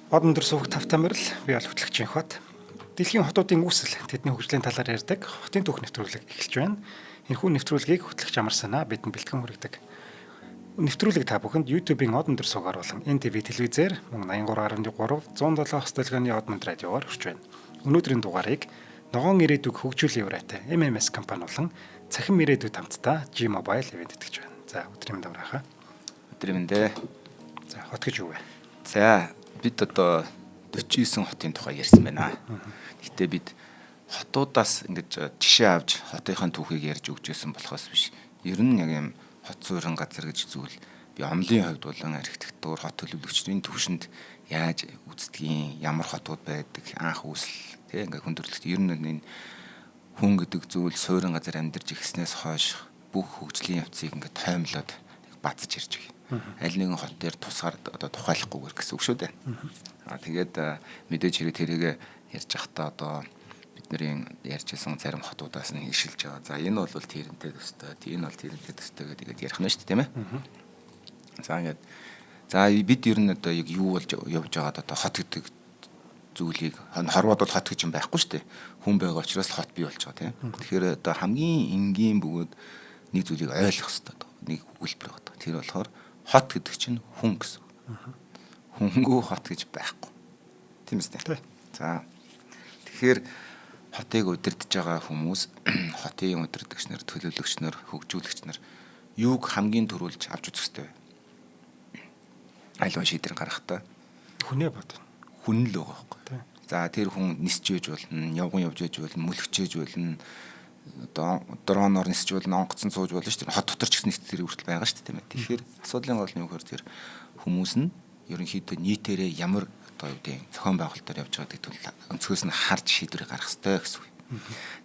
Од өндөр суваг тавтамирал би аль хөтлөгчийн хот. Дэлхийн хотуудын үүсэл тэдний хөгжлийн талаар ярьдаг хотын түүх нэвтрүүлэг эхэлж байна. Энэхүү нэвтрүүлгийг хөтлөгч амар санаа бидэнд бэлтгэн хүргэдэг. Нэвтрүүлэг та бүхэнд YouTube-ийн од өндөр сувгаар болон NTV телевизээр мөн 83.3 107 студионы од манд радиогоор хүрч байна. Өнөөдрийн дугаарыг ногоон ирээдүг хөгжүүлэх еврейтэй MMS компани болон цахим ирээдүйд хамтдаа G-Mobile ивент итгэж байна. За өдрийн мэнд авраахаа. Өдрийн мэндэ. За хот гэж юу вэ? За бид одоо 49 хотын тухай ярьсан байна. Гэхдээ бид хотуудаас ингэж жишээ авч хотынхын түүхийг ярьж өгчээсэн болохоос биш. Ер нь яг юм хот суурин газар гэж зүйл би омлын хувьд болон архитектур, хот төлөвлөгчдийн төвшөнд яаж үздгийг, ямар хотууд байдаг, анх үүсэл тэг ингээ хүндрэлт ер нь энэ хүн гэдэг зүйл суурин газар амьдарч ирснээс хойш бүх хөгжлийн явцыг ингээ таймлаад бацж ирж байгаа. Аль нэгэн хот дээр тусгаар одоо тухайлахгүйгээр гэсэн үг шүү дээ. Тэгээд мэдээж хэрэг тэрийг ярьж байхдаа одоо бидний ярьжсэн зарим хотуудаас нь хишилж байгаа. За энэ бол тэрнтэй төстэй, энэ бол тэрнтэй төстэй гэдэг ярих нь шүү дээ, тийм ээ. За ингээд бид ер нь одоо яг юу болж явж байгаад одоо хот гэдэг зүйлийг хорвоод бол хот гэж юм байхгүй шүү дээ. Хүн байгаа учраас хот бий болж байгаа, тийм. Тэгэхээр одоо хамгийн энгийн бөгөөд нэг зүйлийг ойлгох хэрэгтэй. Нэг үйлбэр байгаа. Тэр болохоор хот гэдэг чинь хүн гэсэн. Хөнгөө хот гэж байхгүй. Тийм үстэй. За. Тэгэхээр хотыг удирдах байгаа хүмүүс, хотын удирдагч нар, төлөөлөгч нар, хөгжүүлэгч нар юуг хамгийн түрүүлж авч үзэх ёстой вэ? Айлын шийдвэр гаргахдаа Хүнээ бод. Хүн л байгаа байхгүй. За тэр хүн нисч байж болно, явган явж байж болно, мөлгчээж болно. Одоо дроноор нисч болно, онгоцсон сууж болно шүү дээ. Хот дотор ч гэсэн нисч тэр хүртэл байгаа шүү дээ, тийм ээ. Тэгэхээр асуудлын гол нь юу гэхээр тэр хүмүүс нь ерөнхийдөө нийтээрээ ямар одоо юу гэдэг зохион байгуулалтаар явж байгаа гэдэг нь өнцгөөс нь харж шийдвэр гаргах хэрэгтэй гэсэн үг.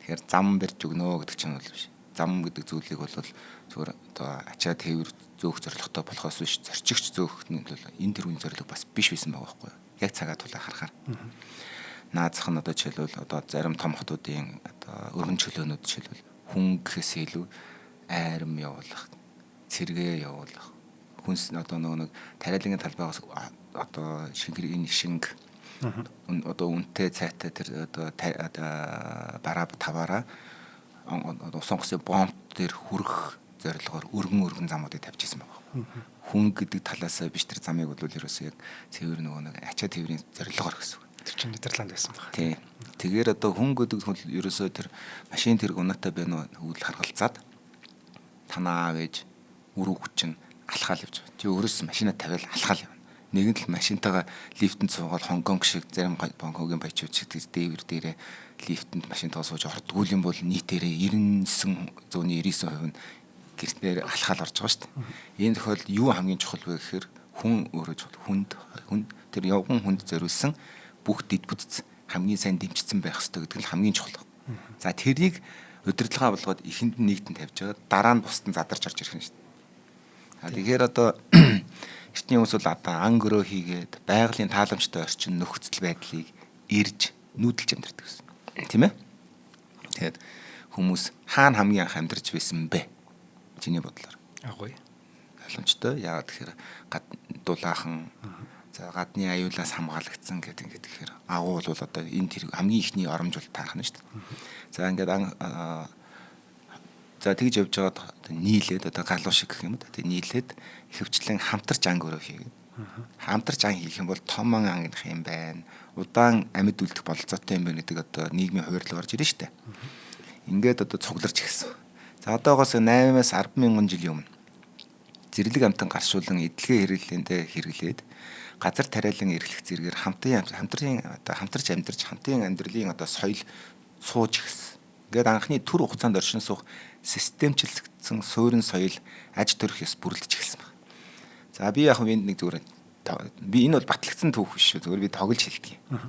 Тэгэхээр зам барьж өгнө гэдэг чинь бол биш. Зам гэдэг зүйлийг бол зөвхөн одоо ачаа тээвэр зөөх зорилготой болохоос биш, зорчигч зөөх нь бол энэ төрлийн зорилго бас биш байсан байгаа байхгүй юу? Яг цагаа тулаа харахаар. Наазах нь одоо жишээлбэл одоо зарим том хотуудын одоо өргөн чөлөөнүүд жишээлбэл хүн гэхээс илүү айрам явуулах, цэргээ явуулах, хүнс одоо нэг тариалангийн талбайгаас одоо шингэрийн шинг одоо үнэтэй цайтай тэр одоо бараа таваараа усан бомб дээр хүрэх зорилгоор өргөн замуудыг тавьчихсан байгаа. Хүн гэдэг талаас биш тэр замыг бол ерөөсөө яг цэвэр нөгөө нэг ачаа тээврийн зорилгоор гэсэн. Тэр чинь Нидерланд байсан байна. Тийм. Тэгэхээр одоо хүн гэдэг нь ерөөсөө тэр машин тэрэг унаатай байна уу хөвөл харгалзаад танаа авэж өрөө хүчин алхаал явж байгаа. Чи өөрөөс машинаа тавиал алхаал явна. Нэгэн л машинтайгаа лифтэнд суугаад Хонконг шиг зарим Бангкокын баячууд шиг дээвэр дээрээ лифтэнд машинтайгаа сууж ордггүй юм бол нийтээрээ 99.99% нь гэртнээр алхаал орж байгаа шүү дээ. Энэ тохиолдолд юу хамгийн чухал вэ гэхээр хүн өөрөө чухал. Хүн тэр явган хүнд зориулсан бүх дэд бүтц хамгийн сайн дэмжигдсэн байх хэрэгтэй гэдэг нь хамгийн чухал. За тэрийг удирдлагаа болгоод ихэнд нь нэгтэн тавьж байгаа дараа нь бусд нь задарч орж ирэх нь шүү дээ. Тэгэхээр одоо эртний хүмүүс бол одоо ангөрөө хийгээд байгалийн тааламжтай орчин нөхцөл байдлыг ирж нүүдэлж амьдардаг гэсэн. Тийм ээ? Тэгээд хүмүүс хаана хамгийн анх амьдарч байсан бэ? Чиний бодлоор. Агуй. Боломжтой. Яагаад тэгэхээр дулаахан за гадны аюулаас хамгаалагдсан гэдэг тэгэхээр агуу бол одоо энэ тэр хамгийн ихний оромж бол таарах нь шүү дээ. За ингээд за тэгж явж байгаа нийлээд одоо галуу шиг гэх юм да. Тэг нийлээд ихэвчлэн хамтарч анги өрөө хийгээд. Хамтарч анги хийх юм бол томон ангих юм байна. Удаан амьд үлдэх бололцоотой юм байна гэдэг одоо нийгмийн хувирлал орж ирж штэ. Ингээд одоо цугларч эхэлсэн. За одоогоос 8-аас 10,000 жилийн өмнө зэрлэг амтан гаршуулан эдлэгээ хэрэглээндээ хэрэглээд газар тариалан эрхлэх зэргээр хамтарч амьдарч хамтын амьдралын одоо соёл сууж эхэлсэн. Ингээд анхны түр хугацаанд оршин суух системчлэгдсэн суурин соёл аж төрөх ёс бүрлдэж эхэлсэн байна. За би яг энд нэг зүгээр би энэ бол батлагдсан түүх биш шүү. Зүгээр би тоглож хэлдэг юм.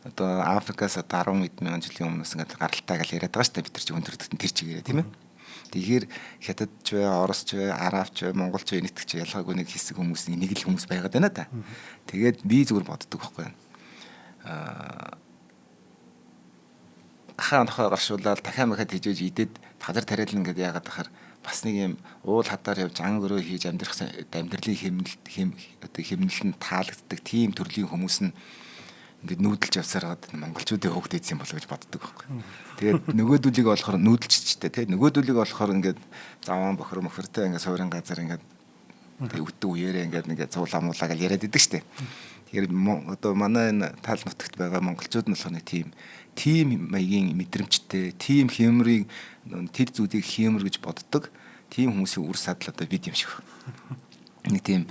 Одоо Африкаас одоо 10,000 жилийн өмнөөс ингээд гаралтай гэж яриад байгаа шүү дээ. Бид нар чи хүндрэлтэн тэр чигээрээ тийм ээ. Тэгэхээр хятадч бай, оросч бай, арабч бай, монголч бай нийтгэж ялгаагүй нэг хэсэг хүмүүсийн нэг л хүмүүс байгаад байна да. Тэгээд би зүгээр боддог байхгүй. анхаа онохоо гаршуулаад дахиад мэхэд хижээж идээд газар тариална гэдэг яагаад тахаар бас нэг юм уул хадаар явж ан өрөө хийж амьдралын хэмнэлэнд таалагддаг тийм төрлийн хүмүүс нь ингээд нүүдэлж явсаар гад монголчуудын хөөгд ийдсэн болов гэж боддог байхгүй. Тэгээд нөгөөдүүлийг болохоор нүүдэлчтэй тий нөгөөдүүлийг болохоор ингээд заван бохор мөхөртэй ингээд суурин газар ингээд өдөө үеэрээ ингээд нэг цуулаамуулаа гэж яриад идэг штэ. Тэгэхээр одоо манай энэ тал нутагт байгаа монголчууд нь болохоор нэг тийм маягийн мэдрэмжтэй, тийм хэмрийг тэр зүйлийг хэмэр гэж боддог. Тийм хүмүүсийн үр садал одоо бид юм шиг. Нэг тийм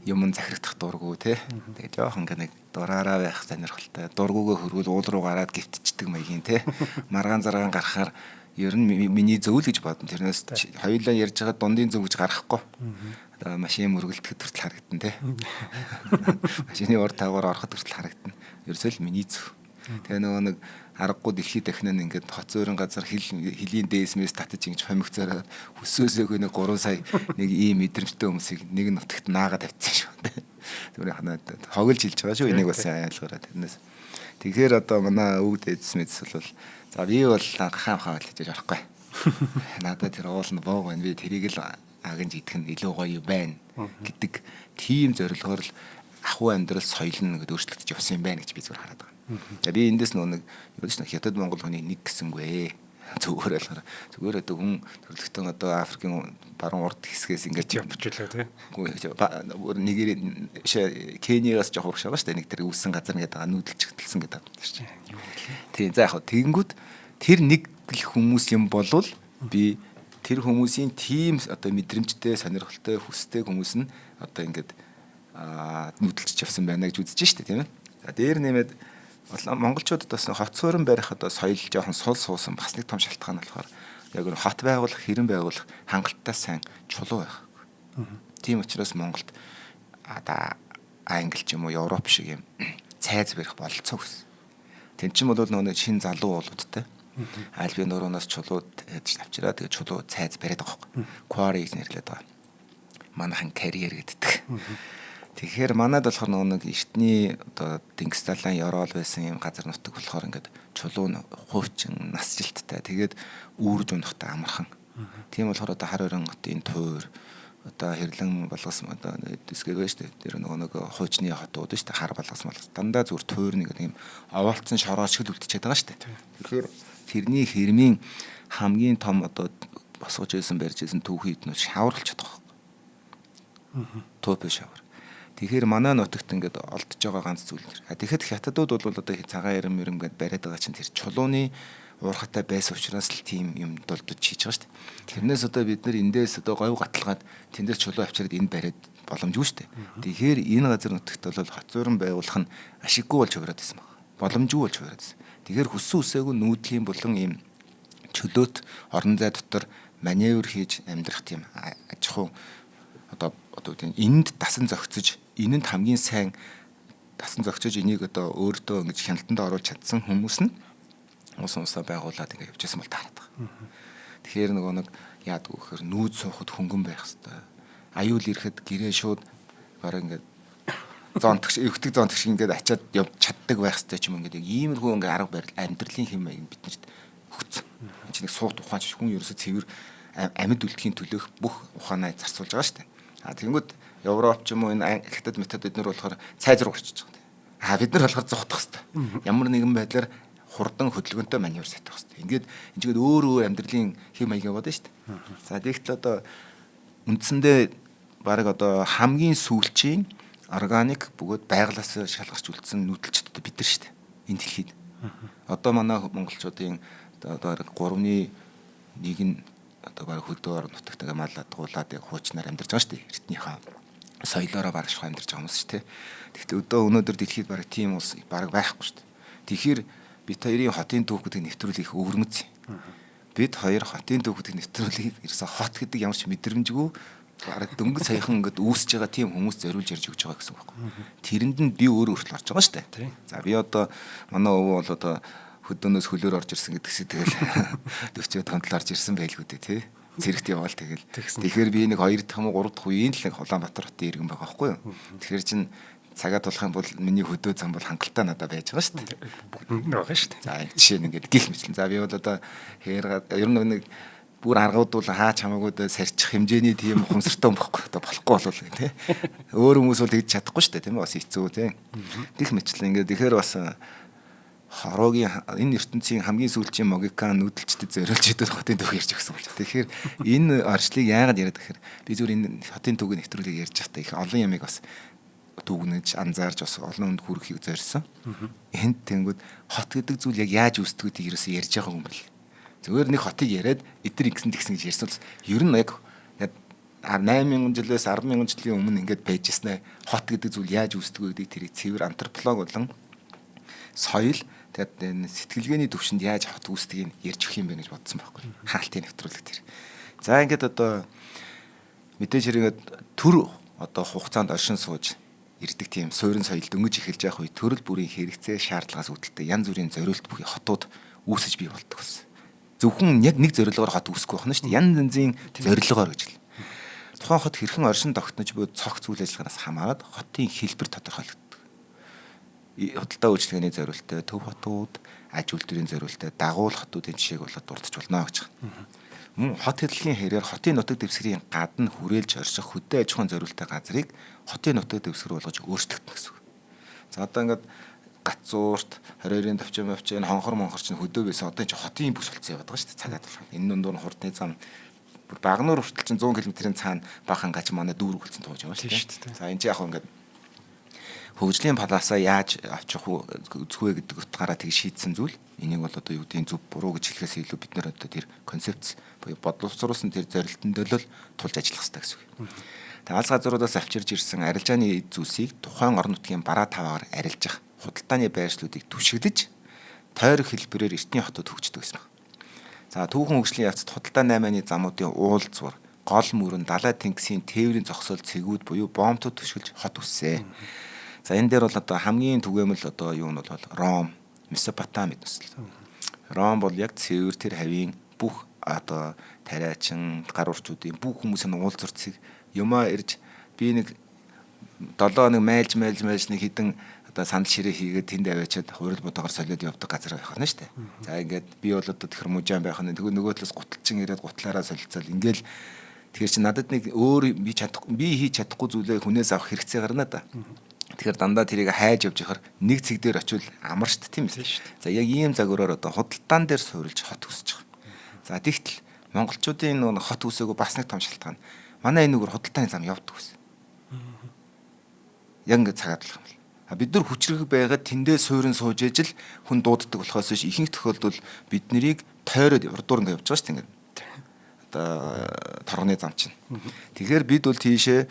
юм захирагдах дурггүй те. Тэгээ жоох ингээ нэг дураараа байх сонирхолтой. Дургуугаа хөргөл уул руу гараад гівтчихдэг маягийн те. Маргаан заргаан гарахаар ер нь миний зөв л гэж бодно. Тэрнээс хоёулаа ярьж байгаа дундын зөв гэж гарахгүй. Одоо машин мөргөлдөд хүртэл харагдана те. Машины урд таагаар ороход хүртэл харагдана. Ерөөсөө л миний зөв. Тэгээ нөгөө нэг аргагүй дэлхийд дахин нь ингээд хоцоорын газар хилийн дээсмээс татаж ингэж хомигцаараад хөсөөсөөгөө нэг 3 сая нэг ийм мэдрэмжтэй хүмүүсийг нэг нутагт наагаад тавьчихсан шүү. Зүгээр ханаад хоглож хэлж байгаа шүү. Энийг бас айлгаараа тэрнээс. Тэгэхээр одоо манай өвд эдс мэдс бол за би бол гахаамхаа хэлж орохгүй. Надад тэр уул нь боог байна. Би тэрийг л агнж идэх нь илүү гоё байна гэдэг тийм зорилгоор л ахуй амьдрал соёл нь ингээд өөрчлөгдөж явсан юм байна гэж би зүгээр хараад байгаа. За би эндээс нэг юу ч хятад монгол хүний нэг гэсэнгүй. Зүгээр одоо хүн төрлөختөн одоо Африкийн баруун урд хэсгээс ингээд явчихлаа тий. Нэгэр Кениягаас жоох урагш байгаа шүү дээ. Нэг тэр үүссэн газар нэгээд байгаа нүүдэлчгэлсэн гэдэг байна. Тийм за яг тэгэнгүүт тэр нэг хүмүүс юм болвол би тэр хүмүүсийн тийм одоо мэдрэмжтэй, сонирхолтой, хүстэй хүмүүс нь одоо ингээд нүүдэлж явсан байна гэж үзэж штэ тийм ээ. За дээр нэмээд монголчуудад бас хоцоорон барих одоо соёл жоохон сул суусан бас нэг том шалтгаан болохоор яг нь хот байгуулах, хэрэн байгуулах хангалттай сайн чулуу байх. Тийм учраас Монголд Англи ч юм уу Европ шиг юм цайз барих бололцоо гэсэн. Тэн чинь бол нөгөө шин залуу уулуудтай аль би нуруунаас чулууд авчираа тэгээ чулуу цайз бариад байгаа байхгүй. Quarry гэж нэрлэдэг байгаа. Манайхан карьер гэдэг. Тэгэхээр манайд болохоор нэг эртний одоо Тэнгис далайн Ёроол байсан юм газар нутаг болохоор ингээд чулуу хуучин насжилттай тэгээд үүрж унахтай амархан. Тийм болохоор одоо хар өрөн хотын туур одоо хэрлэн болгос одоо дисгээр байж тээ тэр нэг хуучны хотууд шүү дээ хар болгос дандаа зүгээр туур нэг юм овоолцсон шорооч хэл үлдчихэд байгаа шүү дээ. Тэгэхээр тэрний хэрмийн хамгийн том одоо босгож ирсэн барьж ирсэн түүхий эднүүд шаварлж чадах байхгүй. Топо шавар. Тэгэхээр манай нутагт ингээд олдож байгаа ганц зүйл нэр. Тэгэхэд хятадууд бол одоо цагаан эрэм гэд бариад байгаа чинь тэр чулууны уурхатай байсан учраас л тийм юм дулдж хийж байгаа шүү дээ. Тэрнээс одоо бид нар эндээс одоо говь гаталгаад тэндээс чулуу авчираад энд бариад боломжгүй шүү дээ. Тэгэхээр энэ газар нутагт бол хоцоорон байгуулах нь ашиггүй болж хувираад байсан байна. Боломжгүй болж хувираад байсан. Тэгэхээр хүссэн үсээгүй нүүдлийн болон ийм чөлөөт орон зай дотор маневр хийж амьдрах тийм аж ахуй одоо энд дасан зохицож энэнд хамгийн сайн дасан зохицож энийг одоо өөртөө ингэж хяналтанд оруулж чадсан хүмүүс нь усаа байгуулад ингэ явжсэн бол таарат байгаа. Тэгэхээр нөгөө нэг яадаг вэ гэхээр нүүд суухад хөнгөн байх хэвээр. Аюул ирэхэд гэрээ шууд бараг ингэ зонтгш эвгдэг зонтгш ингээд ачаад явж чаддаг байх хэвээр ч юм ингээд иймэрхүү ингээ арга барил амьдралын хэм маяг биднэрт өгсөн. Энд чинь нэг сууд ухаан хүн ерөөсө цэвэр амьд үлдэхийн төлөөх бүх ухаанаа зарцуулж байгаа шүү дээ. Тэнгүүд Европ ч юм уу энэ хятад метод эднэр болохоор цайз руу орчиж байгаа. Бид нар болохоор зогтох хэвээр. Ямар нэгэн байдлаар хурдан хөдөлгөөнтэй маневр сатах хэвээр. Ингээд энэ чигээр өөр амьдралын хэм маяг яваад шүү дээ. За тэгэхдээ одоо үндсэндээ баг одоо хамгийн сүүлчийн органик бөгөөд байгалаас шалгарч үлдсэн нүүдэлчд одоо бид нар шүү дээ. Энэ дэлхийд. Одоо манай монголчуудын одоо 3-ны 1 нь одоо баг хөдөө нутагтайгаа малладгуулаад хуучнаар амьдарч байгаа шүү дээ. Эртнийхээ соёлоороо баг шах амьдарч байгаа хүмүүс шүү дээ. Тэгэхдээ өнөөдөр дэлхийд баг тийм улс баг байхгүй шүү дээ. Тэгэхээр бид хоёрын хотын түүх гэдэг нэвтрүүлгийг өвөрмөц. Бид хоёр хотын түүх гэдэг нэвтрүүлгийг ерөөсө хот гэдэг ямар ч мэдрэмжгүй баг дөнгөж саяхан ингээд үүсэж байгаа тийм хүмүүс зориулж ярьж өгч байгаа гэсэн үг байхгүй. Тэрэнд нь би өөрөө хүртэл орж байгаа шүү дээ. За би одоо манай өвөө бол одоо хөдөөнөөс хөлөөр орж ирсэн гэдгсээ тэгэл 40 тонтол орж ирсэн байлгүй дээ тий. Цэрэгт яваал тэгэл. Тэгэхээр би нэг 2 дахь юм уу 3 дахь үеийн л нэг Улаанбаатар хотын иргэн байгаа байхгүй юу. Тэгэхээр чин цагаа тулах юм бол миний хөдөө зам бол хангалттай надад байж байгаа шүү дээ. Бүгд байгаа шүү дээ. За жишээ нь ингээд гих мэтлэн. За би бол одоо ер нь нэг бүр аргууд бол хаач хамаагууд сарчих хэмжээний тийм ухамсартай өмхгүй одоо болохгүй болов тий. Өөр хүмүүс бол тэгж чадахгүй шүү дээ тийм ээ бас хэцүү тий. Гих мэтлэн ингээд тэгэхээр бас хороогийн энэ ертөнцийн хамгийн сүүлчийн логикан нүүдэлчдэд зориулж идэх хотын түүх ярьж өгсөн болж. Тэгэхээр энэ орчлыг яагаад яриад гэхээр би зүгээр энэ хотын түүхийг нэвтрүүлгийг ярьж байхдаа их олон ямиг бас дүгнэж анзаарж бас олон хүнд хүрэхийг зорьсон. Энд тэнгүүд хот гэдэг зүйл яг яаж үүсдгүүдийг ерөөсөө ярьж байгаа юм бэл. Зүгээр нэг хотыг яриад эдгээр ингэсэн тэгсэн гэж ярьсан л ер нь яг 8000 жилээс 100000 жилийн өмнө ингээд байж ирсэн. Хот гэдэг зүйл яаж үүсдэг вэ гэдгийг тэрийг цэвэр антрополог болон соёл тэгээд энэ сэтгэлгээний төвшөнд яаж хот үүсдгийг ярьж өгөх юм бэ гэж бодсон байхгүй. Хаалтын нэвтрүүлэг тэр. За ингээд одоо мэдээж хэрэгэд төр одоо хугацаанд оршин сууж ирдэг тийм суурин соёл дөнгөж эхэлж явах үе төрөл бүрийн хэрэгцээ шаардлагаас үүдэлтэй янз бүрийн зориулт бүхий хотууд үүсэж бий болдог гэсэн. Зөвхөн яг нэг зорилгоор хот үүсэхгүй байна шүү дээ. Янз янзын зорилгоор гэж л. Тухайн хот хэрхэн оршин тогтнож буй цогц үйл ажиллагаанаас хамаарат хотын хэлбэр тодорхойлогддог. Худалдаа үйлчлэгээний зориултаа, төв хотууд, аж үйлдвэрийн зориултаа, дагуул хотуудын жишээг болоод дурдж болно гэж байна. Мөн хот хөдөлгөөний хэрээр хотын нутаг дэвсгэрийн гадна хүрээлж орших хөдөө аж ахуйн зориултаа газрыг хотын нутаг дэвсгэр болгож өөрчлөгдөн гэсэн үг. За одоо ингээд Гацуурт 22-ын төвчөн хонхор монхорч хөдөө байсан одоо энэ хотын бүс болцсон яваад байгаа шүү дээ цагаад болох. Энэ дундуур нь хурдны зам бүр Багнуур хүртэл чинь 100 км-ийн цаана баахан гач манай дүүрэг болсон тууж байгаа шүү дээ. За энэ чинь яг ингээд хөгжлийн палаасаа яаж авчих үзэх вэ гэдэг утгаараа тэг шийдсэн зүйл. Энийг бол одоо юу гэдгийг зөв буруу гэж хэлэхээс илүү бид нэр одоо тэр концепц буюу бодловцруулсан тэр зорилтын төлөө тулж ажиллах хэрэгтэй гэсэн үг. Тэг алс газруудаас авчирж ирсэн арилжааны эд зүйлсийг тухайн орон нутгийн бараа таваагаар арилжах худалдааны байршлуудыг түшиглэж тойрог хэлбэрээр эртний хотод хөгждөг гэсэн байна. За түүхэн хөгжлийн явцад худалдаа 8-ны замуудын уулзвар, гол мөрөн, далай тэнгисийн тээврийн зогсоол цэгүүд буюу боомтууд түшгэлж хот үссэн. За энэ дээр бол одоо хамгийн түгээмэл одоо юу нь бол Ром, Месопотами төсөл. Ром бол яг цэвэр тэр хавийн бүх одоо тариачин, гар урчуудын бүх хүмүүсийн уулзурцыг юмаа ирж би нэг 7 хоног майлж нэг хідэн одоо сандал ширээ хийгээд тэнд аваачаад хурал бодогоор солиод явдаг газар байх нь шүү дээ. За ингээд би бол одоо тэр мужаан байх нь нөгөө талаас гуталчин ирээд гутлаараа солилцол ингээл тэгэхээр чи надад нэг өөр би хийж чадахгүй зүйлээ хүнээс авах хэрэгцээ гарна да. Тэгэхээр дандаа тэрийг хайж явж ихэр нэг цэг дээр очивол амар штт тийм ээ. За яг ийм загвараар одоо худалдаан дээр суурилж хот үсэж байгаа. За тэгтэл монголчуудын нөгөө хот үсээгөө бас нэг том шалтгаан. Манай энэ нүгээр худалдааны зам явдаг гэсэн. Яг ингэ цагаад л юм. Бид нар хүчрэг байгаад тэндээ суурин сууж ижил хүн дууддаг болохоос биш ихэнх тохиолдолд бид нарыг тойроод урдуур ингэ явж байгаа шүү дээ ингэ. Одоо торгоны зам чинь. Тэгэхээр бид бол тийшээ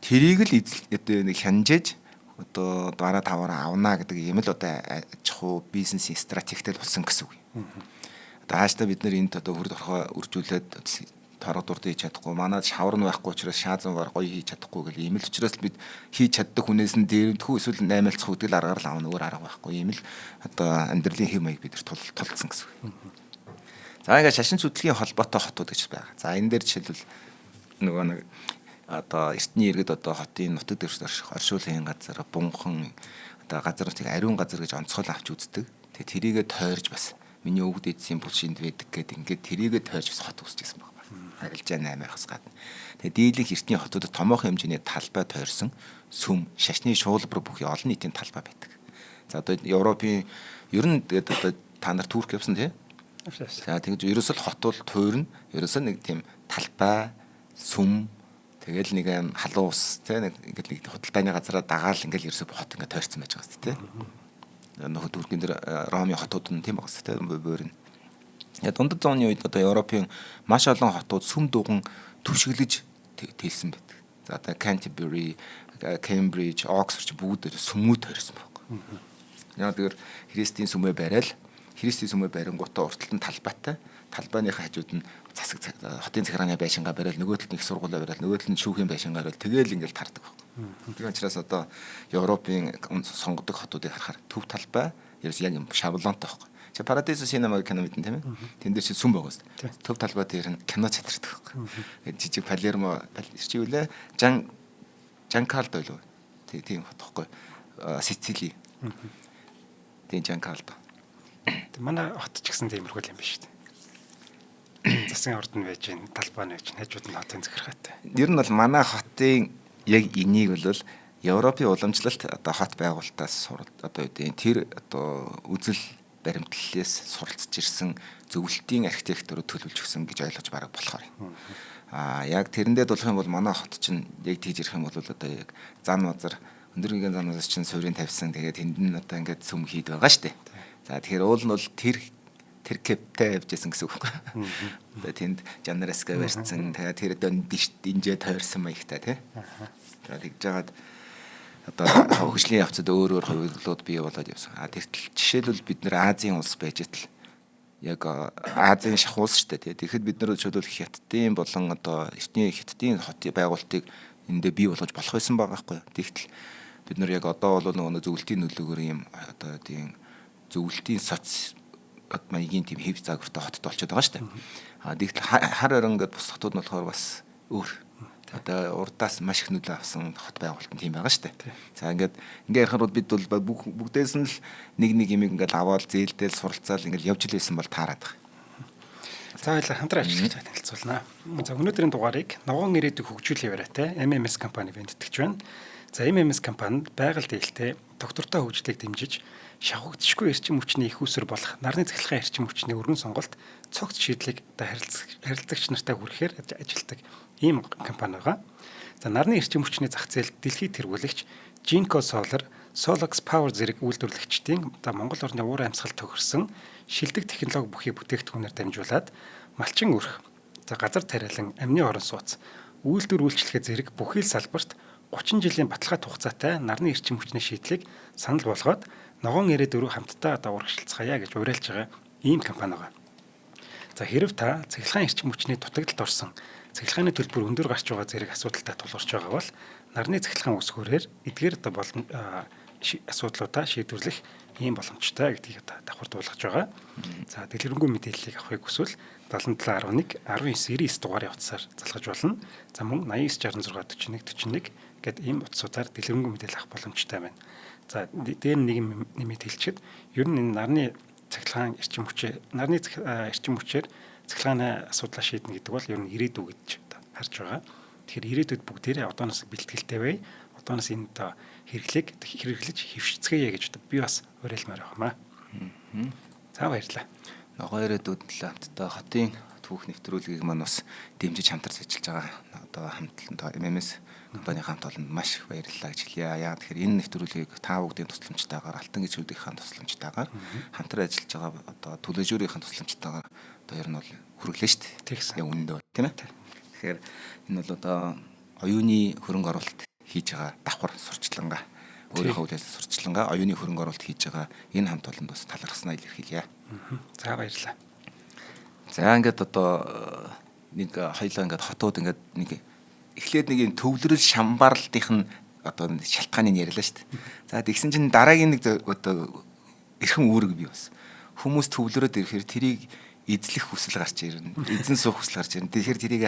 тэрийг л одоо нэг хянжиж одоо бараа таваараа авна гэдэг юм л одоо аж ахуй бизнесийн стратегтэй болсон гэсэн үг. Одоо хааштай бид нар энд одоо хурд орхоо үржүүлээд торгод урд хийж чадахгүй манад шавар нь байхгүй учраас шаазангаар гоё хийж чадахгүй гэл ийм л учраас бид хийж чаддаг хүнээс нь дээрэмдэх эсвэл наймалцах үүдэл аргаар л авна өөр арга байхгүй ийм л одоо амьдралын хэв маяг бид нар тулцсан гэсэн үг. За ингээд шашин зүтлийн холбоотой хотууд гэж байгаа. За энэ дээр жишээлбэл нөгөө нэг одоо эртний иргэд одоо хотын нутаг дэвсгэр оршуулгын газар бунхан одоо газруудыг ариун газар гэж онцгой авч үздэг. Тэгээ тэрийгэ тойрж бас миний өвгд эдсийн булшинд байдаг гэд ингээд тэрийгэ тойрж бас хот үсчихсэн байна. Арилжаа 8-аас гадна. Тэгээ дийлэнх эртний хотуудад томоохон хэмжээний талбай тойрсон сүм, шашны шуулбар бүхий олон нийтийн талбай байдаг. За одоо Европын ер нь тэгээд одоо та нар Турк явсан тий? За тэгж ерөөсөл хот бол туйрна. Ерөөсөө нэг тийм талбай, сүм тэгэл нэг юм халуун ус тий нэг ингээд нэг худалдааны газараа дагаал ингээд ерөөсөө хот ингээд тойрсон байж байгаа шүү дээ тий. Нөх Туркийн дээр Ромын хотууд нь тийм байгаа шүү дээ бөөрн. Дундад зууны үед одоо Европын маш олон хотууд сүм дуган түшиглэж тэлсэн байдаг. За одоо Canterbury, Cambridge, Oxford бүгд сүмүүд тойрсон байхгүй. Яг тэр Христийн сүмээ барайл Христийн сүмээ барингуудаа урталт нь талбайтай. Талбайныхаа хажууд нь засаг хотын захиргааны байшингаа барайл нөгөө талд их сургуулаа барайл нөгөө талд нь шүүхийн байшингаа барайл тэгээл ингээл тардаг байхгүй. Тийм учраас одоо Европын сонгодог хотуудыг харахаар төв талбай ерөөс яг юм шаблонтой байхгүй. Чи Парадисо синема кино мэдэн тийм ээ. Тэн дээр чи сүм байгаа шүү. Төв талбай дээр нь кино чаддаг байхгүй. Жижиг Палермо чи үлээ Жан Карло байлуу. Тийм хот байхгүй. Сицили. Тийм Жанкалдо. Манай хот ч гэсэн тиймэрхүү юм биш үү? Засгийн орд нь байж, талбай нь байж, хажууд нь хотын захиргаатай. Ер нь бол манай хотын яг энийг бол Европын уламжлалт одоо хот байгуулалтаас одоо үгүй тэр одоо үзэл баримтлалаас суралцж ирсэн зөвлөлтийн архитектурыг төлөвлөж өгсөн гэж ойлгож бараг болохоор. Яг тэрэндээ дулах юм бол манай хот чинь яг тийж ирэх юм бол одоо яг зан мазар өндөргийн зан мазар чинь суурийг тавьсан. Тэгээд тэнд нь одоо ингээд сүм хийд байгаа шүү дээ. За тэгэхээр уул нь бол тэр кэптэй явжсэн гэсэн үг байна. Одоо тэнд жанараска барьсан. Тэгээд тэр дөнд динжээ тойрсон маягтай тий. Тэгээд тэгж жагаад одоо хөгжлийн явцад өөр хувирлууд бий болоод явсан. Тэгтэл жишээлбэл бид нэр Азийн улс байж тал яг Азийн шах улс шүү дээ. Тэгэхэд бид нар жишээлбэл Хятадын болон одоо эртний Хятадын хотын байгуулалтыг эндээ бий болгож болох байсан байгаа байхгүй. Тэгтэл бид нар яг одоо бол нөгөө зөвлөлтийн нөлөөгөөр юм одоо тийм зөвлөлтийн соц маягийн тийм хэв загвартай хотод болчиход байгаа шүү дээ. Тэгтэл хар орон ингээд бус хотууд нь болохоор бас өөр. Одоо урдаас маш их нөлөө авсан хот байгуулалт нь тийм байгаа шүү дээ. За ингээд ярихаар бол бид бол бүгдээс нь л нэг имийг ингээд аваад зээлдээл суралцаал ингээд явж илсэн бол таарад байгаа. За хоёлаа хамтран ажиллаж байгаа танилцуулнаа. За өнөөдрийн дугаарыг ногоон ирээдүйг хөгжүүлэх яриатай MMS компани бэлтгэж байна. За MMS компанид байгаль дээлтэй доктортой хөгжлийг дэмжиж шавхагдшгүй эрчим хүчний их усэр болох нарны цахилгаан эрчим хүчний өргөн сонголт цогц шийдлийг харилцагч нартай хүрэхээр ажилладаг ийм компани байгаа. За нарны эрчим хүчний зах зээлд дэлхийд тэргүүлэгч Jinko Solar, Solax Power зэрэг үйлдвэрлэгчдийн Монгол орны уур амьсгал тохирсон шилдэг технологи бүхий бүтээгдэхүүнээр дамжуулаад малчин өрх, за газар тариалан амны орон сууц, үйлдвэр үйлчлэгээ зэрэг бүхий л салбарт 30 жилийн баталгаат хугацаатай нарны эрчим хүчний шийдлийг санал болгоод ногоон ирээдүйрөө хамтдаа урагшилцгаая гэж уриалж байгаа ийм компани байгаа. За хэрв та цахилгаан эрчим хүчний дутагдалд орсон цахилгааны төлбөр өндөр гарч байгаа зэрэг асуудалтай тулгарч байгаа бол нарны цахилгаан үсгүүрээр эдгээр асуудлуудаа шийдвэрлэх ийм боломжтой гэдгийг давхар дуулгаж байгаа. За дэлгэрэнгүй мэдээллийг авахыг хүсвэл 7711 1999 дугаарын утсаар залгаж болно. За мөн 8966 41 41 гэд ийм утсуудаар дэлгэрэнгүй мэдээлэл авах боломжтой байна. За дээр нэг нэмэт хэлчихэд ер нь энэ нарны цахилгаан эрчим хүчээр цахилгааны асуудлаа шийднэ гэдэг бол ер нь ирээдүй гэж харж байгаа. Тэгэхээр ирээдүйд бүгдээрээ одооноос бэлтгэлтэй бай. Одооноос энэ хэрэглэж хөвшцгээе гэж би бас уриалмаар байна. За баярлалаа. Ногоон ирээдүйд л хамтдаа хотын түүх нэвтрүүлгийг маань бас дэмжиж хамтарч ажиллаж байгаа. Одоо хамтлан MMS компанийн хамт олонд маш их баярлалаа гэж хэлье. Яагаад тэгэхээр энэ нэвтрүүлгийг та бүгдийн тусламжтайгаар Алтан гişүүдийнхээ тусламжтайгаар хамтран ажиллаж байгаа одоо төлөөжөөрийнхээ тусламжтайгаар одоо ер нь бол хүргэлээ шүү дээ. Тэгсэн. Яг үнэндээ бол тийм ээ. Тэгэхээр энэ бол одоо оюуны хөрөнгө оруулалт хийж байгаа давхар сурчлангаа өөрийнхөө үдээс сурчлангаа оюуны хөрөнгө оруулалт хийж байгаа энэ хамт олонд бас талархснаа илэрхийлье. За баярлалаа. За ингээд одоо нэг хоёлаа ингээд хотууд ингээд нэг эхлээд нэг юм төвлөрөл шамбарлтынх нь одоо шалтгааныг ярьлаа шүү дээ. За тэгсэн чинь дараагийн нэг одоо эрхэм үүрэг бий бас. Хүмүүс төвлөрөөд ирэхээр тэрийг эзлэх хүсэл гарч ирнэ. Эзэн суух хүсэл гарч ирнэ. Тэгэхээр тэрийг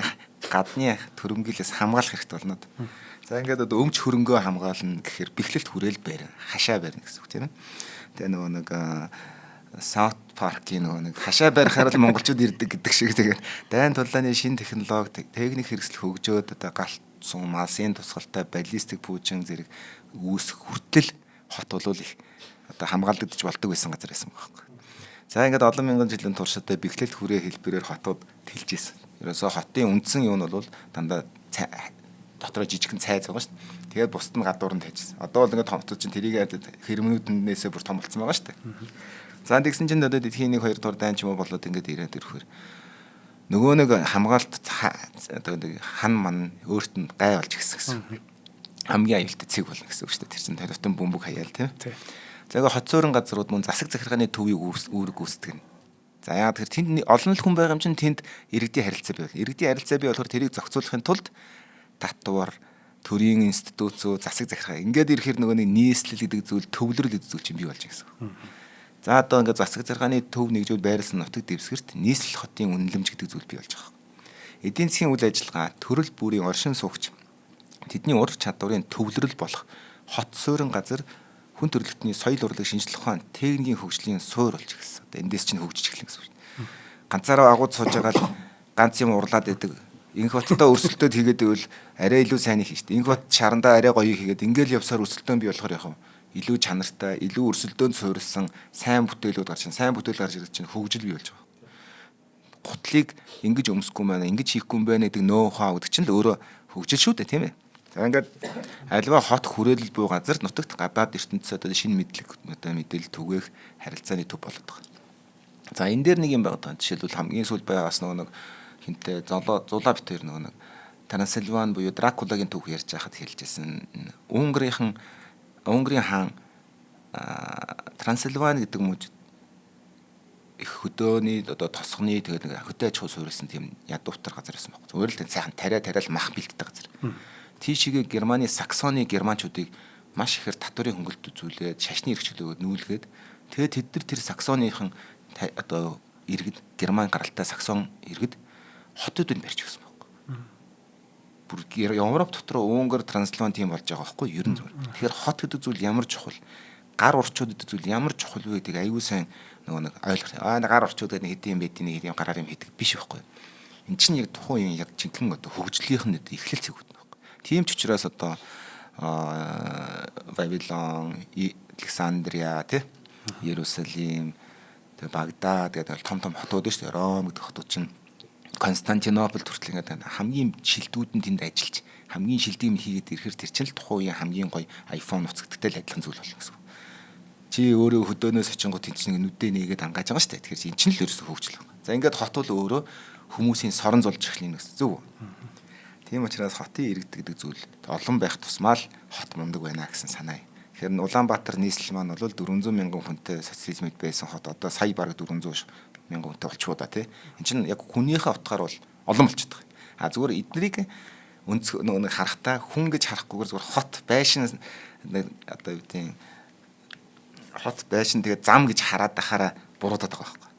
гадны төрөмгөлөөс хамгаалах хэрэгтэй болно. За ингээд одоо өмч хөрөнгөө хамгаална гэхээр бэхлэлт хүрээл барина. Хашаа барина гэсэн үг тийм ээ. Тэгээ нөгөө нэг South Park-ийн нөгөө нэг хашаа барихаар л монголчууд ирдэг гэдэг шиг тэгээд дайн тулааны шинэ технологи техник хэрэгсэл хөгжөөд одоо галт сум малсын тусгалтай баллистик пүүжин зэрэг үүсэх хүртэл хот болвол их одоо хамгаалагдаж болдог байсан газар байсан байхгүй. За ингээд олон мянган жилийн туршидаа бэхлэлт хүрээ хэлбэрээр хотууд тэлж ийсэн. Ерөөсөө хотын үндсэн юм нь бол дандаа дотроо жижигхэн цайз байгаа шүү дээ. Тэгээд бусд нь гадуур нь тавьчихсан. Одоо бол ингээд хотууд чинь тэрийг хэрмнүүднээсээ бүр том болсон байгаа шүү дээ. За тэгсэн чинь одоо дэлхийн 1 2 дугаар дайн ч юм уу болоод ингээд ирээд ирэхээр нөгөө нэг хамгаалт одоо нэг хан ман өөрт нь гай болж гисэн гэсэн. Хамгийн аюултай цэг болно гэсэн үг шүү дээ. Тэр чинь тариутан бөмбөг хаяал тийм. За ингээ хот цөөрөн газрууд мөн засаг захиргааны төвийг үүрэг гүйцэтгэв. За яагаад тэр тэнд олон л хүн байгаа юм чинь тэнд иргэдийн харилцаа бий бол. Иргэдийн харилцаа бий болохоор тэрийг зохицуулахын тулд татвар, төрийн институтцүү, засаг захиргаа ингээд ирэхээр нөгөө нэг нийслэл гэдэг зүйл төвлөрөл гэдэг зүйл чинь бий болж байгаа гэсэн. За одоо ингээд засаг захиргааны төв нэгжүүд байрласан нутаг дэвсгэрт нийслэл хотын үнэлэмж гэдэг зүйл бий болж байгаа. Эдийн засгийн үйл ажиллагаа төрөл бүрийн оршин суугч тэдний ур чадварын төвлөрөл болох хот суурин газар хүн төрөлхтний соёл урлаг шинжлэх ухаан техникийн хөгжлийн суур болж эхэлсэн. Одоо эндээс чинь хөгжиж эхлэн гэсэн үг. Ганцаараа агууд сууж байгаа л ганц юм урлаад байдаг. Инх хоттой өрсөлдөөд хийгээд байвал арай илүү сайн их шүү дээ. Инх хот шарандаа арай гоё хийгээд ингээл явсаар өрсөлдөөн бий болохоор яг илүү чанартай, илүү өрсөлдөөнд суурилсан сайн бүтээлүүд гарч чинь, сайн бүтээл гарч ирээд чинь хөгжил бий болж байгаа. Гутлыг ингэж өмсөхгүй байна, ингэж хийхгүй юм байна гэдэг нөө хаа гэдэг чинь л өөрөө хөгжил шүү дээ, тийм ээ. За ингээд альва хот хүрээлэл буй газар нутагт гадаад ертөнцийн одоо шинэ мэдлэг одоо мэдээлэл түгээх харилцааны төв болоод байгаа. За энэ дээр нэг юм байгаа. Жишээлбэл хамгийн сүүл байгаас нэг хинтээ зулаа битэр нэг Трансильван буюу Дракулагийн түүх ярьж байхад хэлжсэн. Унгарын хаан Трансильван гэдэг мужид их хөдөөний одоо тосгоны тэгээд нэг хөдөө аж ахуй суурилсан тийм ядуутар газар байсан баг. Зүгээр л сайхан тариал мах бэлддэг газар. Тийшээгээ Германы Саксоны германчуудыг маш ихээр татварын хөнгөлөлт үзүүлээд шашны эрхчлөлөөр нүүлгээд тэгээд тэд нар тэр Саксоныхан одоо иргэд Герман гаралтай Саксон иргэд хотуудыг барьж өгсөн баг. Бүр Европ дотор Унгар Трансильван тийм болж байгаа байхгүй юу? Ер нь зүгээр. Тэгэхээр хот гэдэг зүйл ямар чухал, гар урчууд гэдэг зүйл ямар чухал вэ гэдэг аюу сайн нэг ойлгох. Гар урчууд гэдэг хэдийн бэдийн нэг юм гараар юм хийдэг биш байхгүй юу? Энд чинь яг тухайн юм яг жинхэнэ одоо хөгжлийнх нь эхлэл зэг үү. Тийм ч учраас одоо Вавилон, Александрия, Иерусалим, Багдад гэдэг том хотууд шүү дээ. Ром гэдэг хотууд чинь Константинополь хүртэл ингээд хамгийн шилдүүд нь тэнд ажиллаж хамгийн шилдэг юм хийгээд ирэхээр тэр чинь л тухайн үеийн хамгийн гоё iPhone уцагдaltaй л адилхан зүйл болно гэсэн. Чи өөрөө хөдөөнөөс очингууд тэнд чинь нүдээ нээгээд ангааж байгаа шүү дээ. Тэгэхээр эн чинь л ерөөсөө хөгжил байна. За ингээд хот бол өөрөө хүмүүсийн сорон зулж эхлэх гэсэн зүг. Тийм учраас хотын иргэдэг гэдэг зүйл олон байх тусмаа л хот мундаг байна гэсэн санаа. Тэгэхээр Улаанбаатар нийслэл маань бол 400 мянган хүнтэй социализмд байсан хот одоо сая бараг 400 мянган хүнтэй болчихоо да тий. Энд чинь яг хүнийхээ утгаар бол олон болчиход байгаа. Зүгээр эднэрийг нэг харахтаа хүн гэж харахгүйгээр зүгээр хот байшин одоо юу гэдэг хот байшин тэгээ зам гэж хараад байхаараа буруудаад байгаа байхгүй.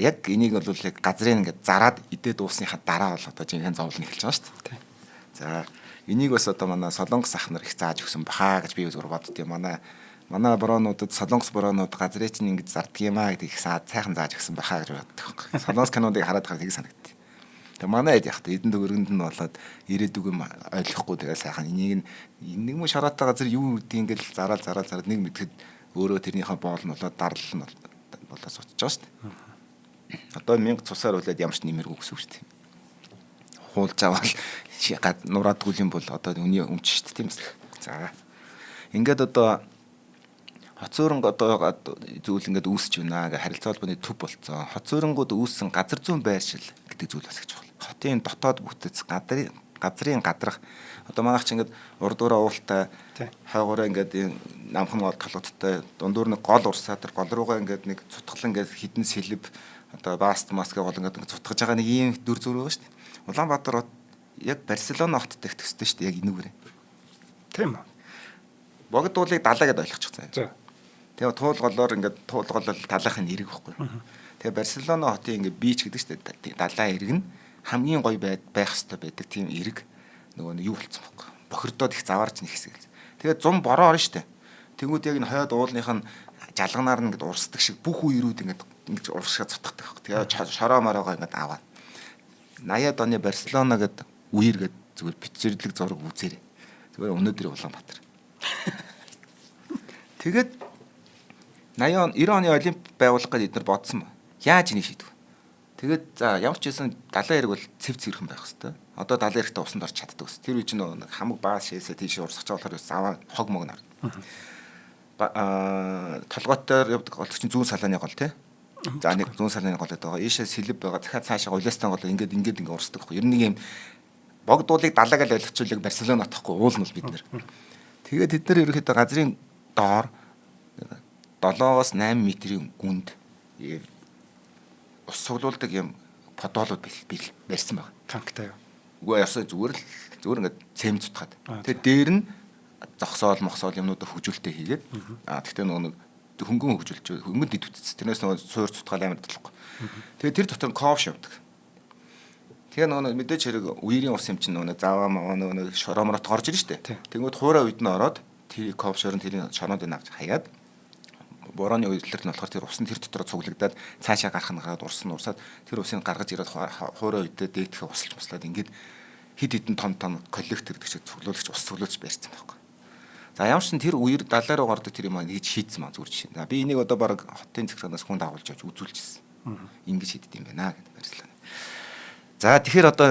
Яг энийг бол яг газрын ингээд зараад идээд дуусныхаа дараа бол одоо жинхэнэ зовлон эхэлж байгаа шүү дээ. За энийг бас одоо манай Солонгос ах нар их зааж өгсөн бахаа гэж би зүгээр боддتي. Манай бороонуудад Солонгос бороонууд газрыг чинь ингэж зарддаг юм аа гэдэг их сайхан зааж өгсөн бахаа гэж боддог. Солонгос кинодыг хараад байгаа тийг санагдтыг. Тэгээ манай хэд яг эдэн төгөргөнд нь болоод ирээдүг юм ойлгохгүй тэгээ сайхан энийг нэг мө шараатай газар юу гэдэг ингээл зараад нэг мэдхэд өөрөө тэрнийхээ боол нь болоод дарлал нь болоод суцж байгаа шүү дээ. Одоо 1000 цусаар үлээд ямар ч нэмэргүй гэсэн үг шүү дээ. Хуулж аваад нураадгүй юм бол одоо үний өмч шүү дээ тийм ээ. За. Ингээд одоо хоцоорон одоо зүйл ингээд үүсэж байна гэ харилцаа холбооны төв болцсон. Хоцооронгууд үүссэн газар зүйн байршил гэдэг зүйл бас гэж байна. Хотын дотоод бүтэц газрын гадрах одоо манайх ч ингээд урдуураа уултай хойгоороо ингээд намхан гол толгодтой дундуур нэг гол урсаа тэр гол руугаа ингээд нэг цутгалан ингээд хідэн сэлб одоо баст маска гол ингээд цутгаж байгаа нэг ийм дүр зураг байгаа шүү дээ. Улаанбаатар хот яг Барселона хоттой их төстэй шүү дээ яг энүүгээр. Тийм үү. Богдуулыг далаа гэдээ ойлгочихсан. Тэгээ туулголоор ингээд туулгол талаахын эрэг байхгүй. Тэгээ Барселона хотын ингээд бич гэдэг шүү дээ. Далаа эрэг нь хамгийн гоё байх хэвээр байдаг тийм эрэг нөгөө юу болцсон байхгүй. Бохирдоод их заваарч нэг хэсэг. Тэгээ зум бороо орно шүү дээ. Тэнгүүд яг энэ хойд уулынх нь жалганаар нь ингээд урсдаг шиг бүх үерүүд ингээд урсгаа цутгадаг байхгүй. Тэгээ шороо мороогоо ингээд аваад 80-ад оны Барселона гэдэг үер гэдэг зүгээр бицэрлэг зураг үзээрэй. Зүгээр өнөөдрийн Улаанбаатар. Тэгээд 90 оны Олимп байгуулах гэж эдгээр бодсон ба. Яаж энийг шийдв? Тэгээд за ямар ч байсан далайн эрэг бол цэв цэвэрхэн байх хэвээр. Одоо далайн эрэгтээ усанд орч чаддаг ус. Тэр үе чинь нэг хамаг баас шээсээ тийш урсгаж байгаа болохоор заваа хог мог нар. Толгойтоор явдаг гол чинь зүүн салааны гол тий. За нэг зүүн салааны гол байгаа. Ийшээ сэлб байгаа. Дахиад цаашаа улаастан гол ингээд урсдаг байхгүй. Ер нь нэг юм богдуулыг далаа гэж ойлгочихвол Барселона атахгүй уул нь бол бид нэр. Тэгээд тэд нар ерөөхдөө газрын доор 7-8 метрийн гүнд ус суглуулдаг юм подолууд барьсан байна. Танктай юу? Үгүй ясаа зүгээр ингээд цэм цутгаад. Тэгээд дээр нь зогсоол мохсоол юмнуудаа хөгжүүлэлтээ хийгээд тэгтээ нөгөө хөнгөн хөгжүүлж хөнгөн дэд үтц. Тэрнээс нөгөө суур цутгаал амар талахгүй. Тэгээд тэр дотор кофш явдаг. Тэгээ нөгөө мэдээж хэрэг үерийн ус юм чинь нөгөө заваа нөгөө шорооморот горж ирж штэ. Тэнгүүд хуурай үед нь ороод тэр ковшорын тэрийн шоноодыг авч хаяад борооны үйлдэлт нь болохоор тэр усан тэр дотроо цуглагдаад цаашаа гарах нь гараад урсаад тэр усыг гаргаж ирээд хуурай үедээ дээдхээ усалж буслаад ингээд хид хідэн том коллектор гэдэг шиг цуглуулагч ус цуглуулж барьсан байхгүй. За ямар ч тэр үер далаа руу гардаг тэр юм хийж шийдсэн маа зүгээр жишээ. Би энийг одоо баг хотын захиранаас хүн дагуулж авч үзүүлчихсэн. Ингэж шийддэг юм байна гэдэг барилаа. За тэгэхээр одоо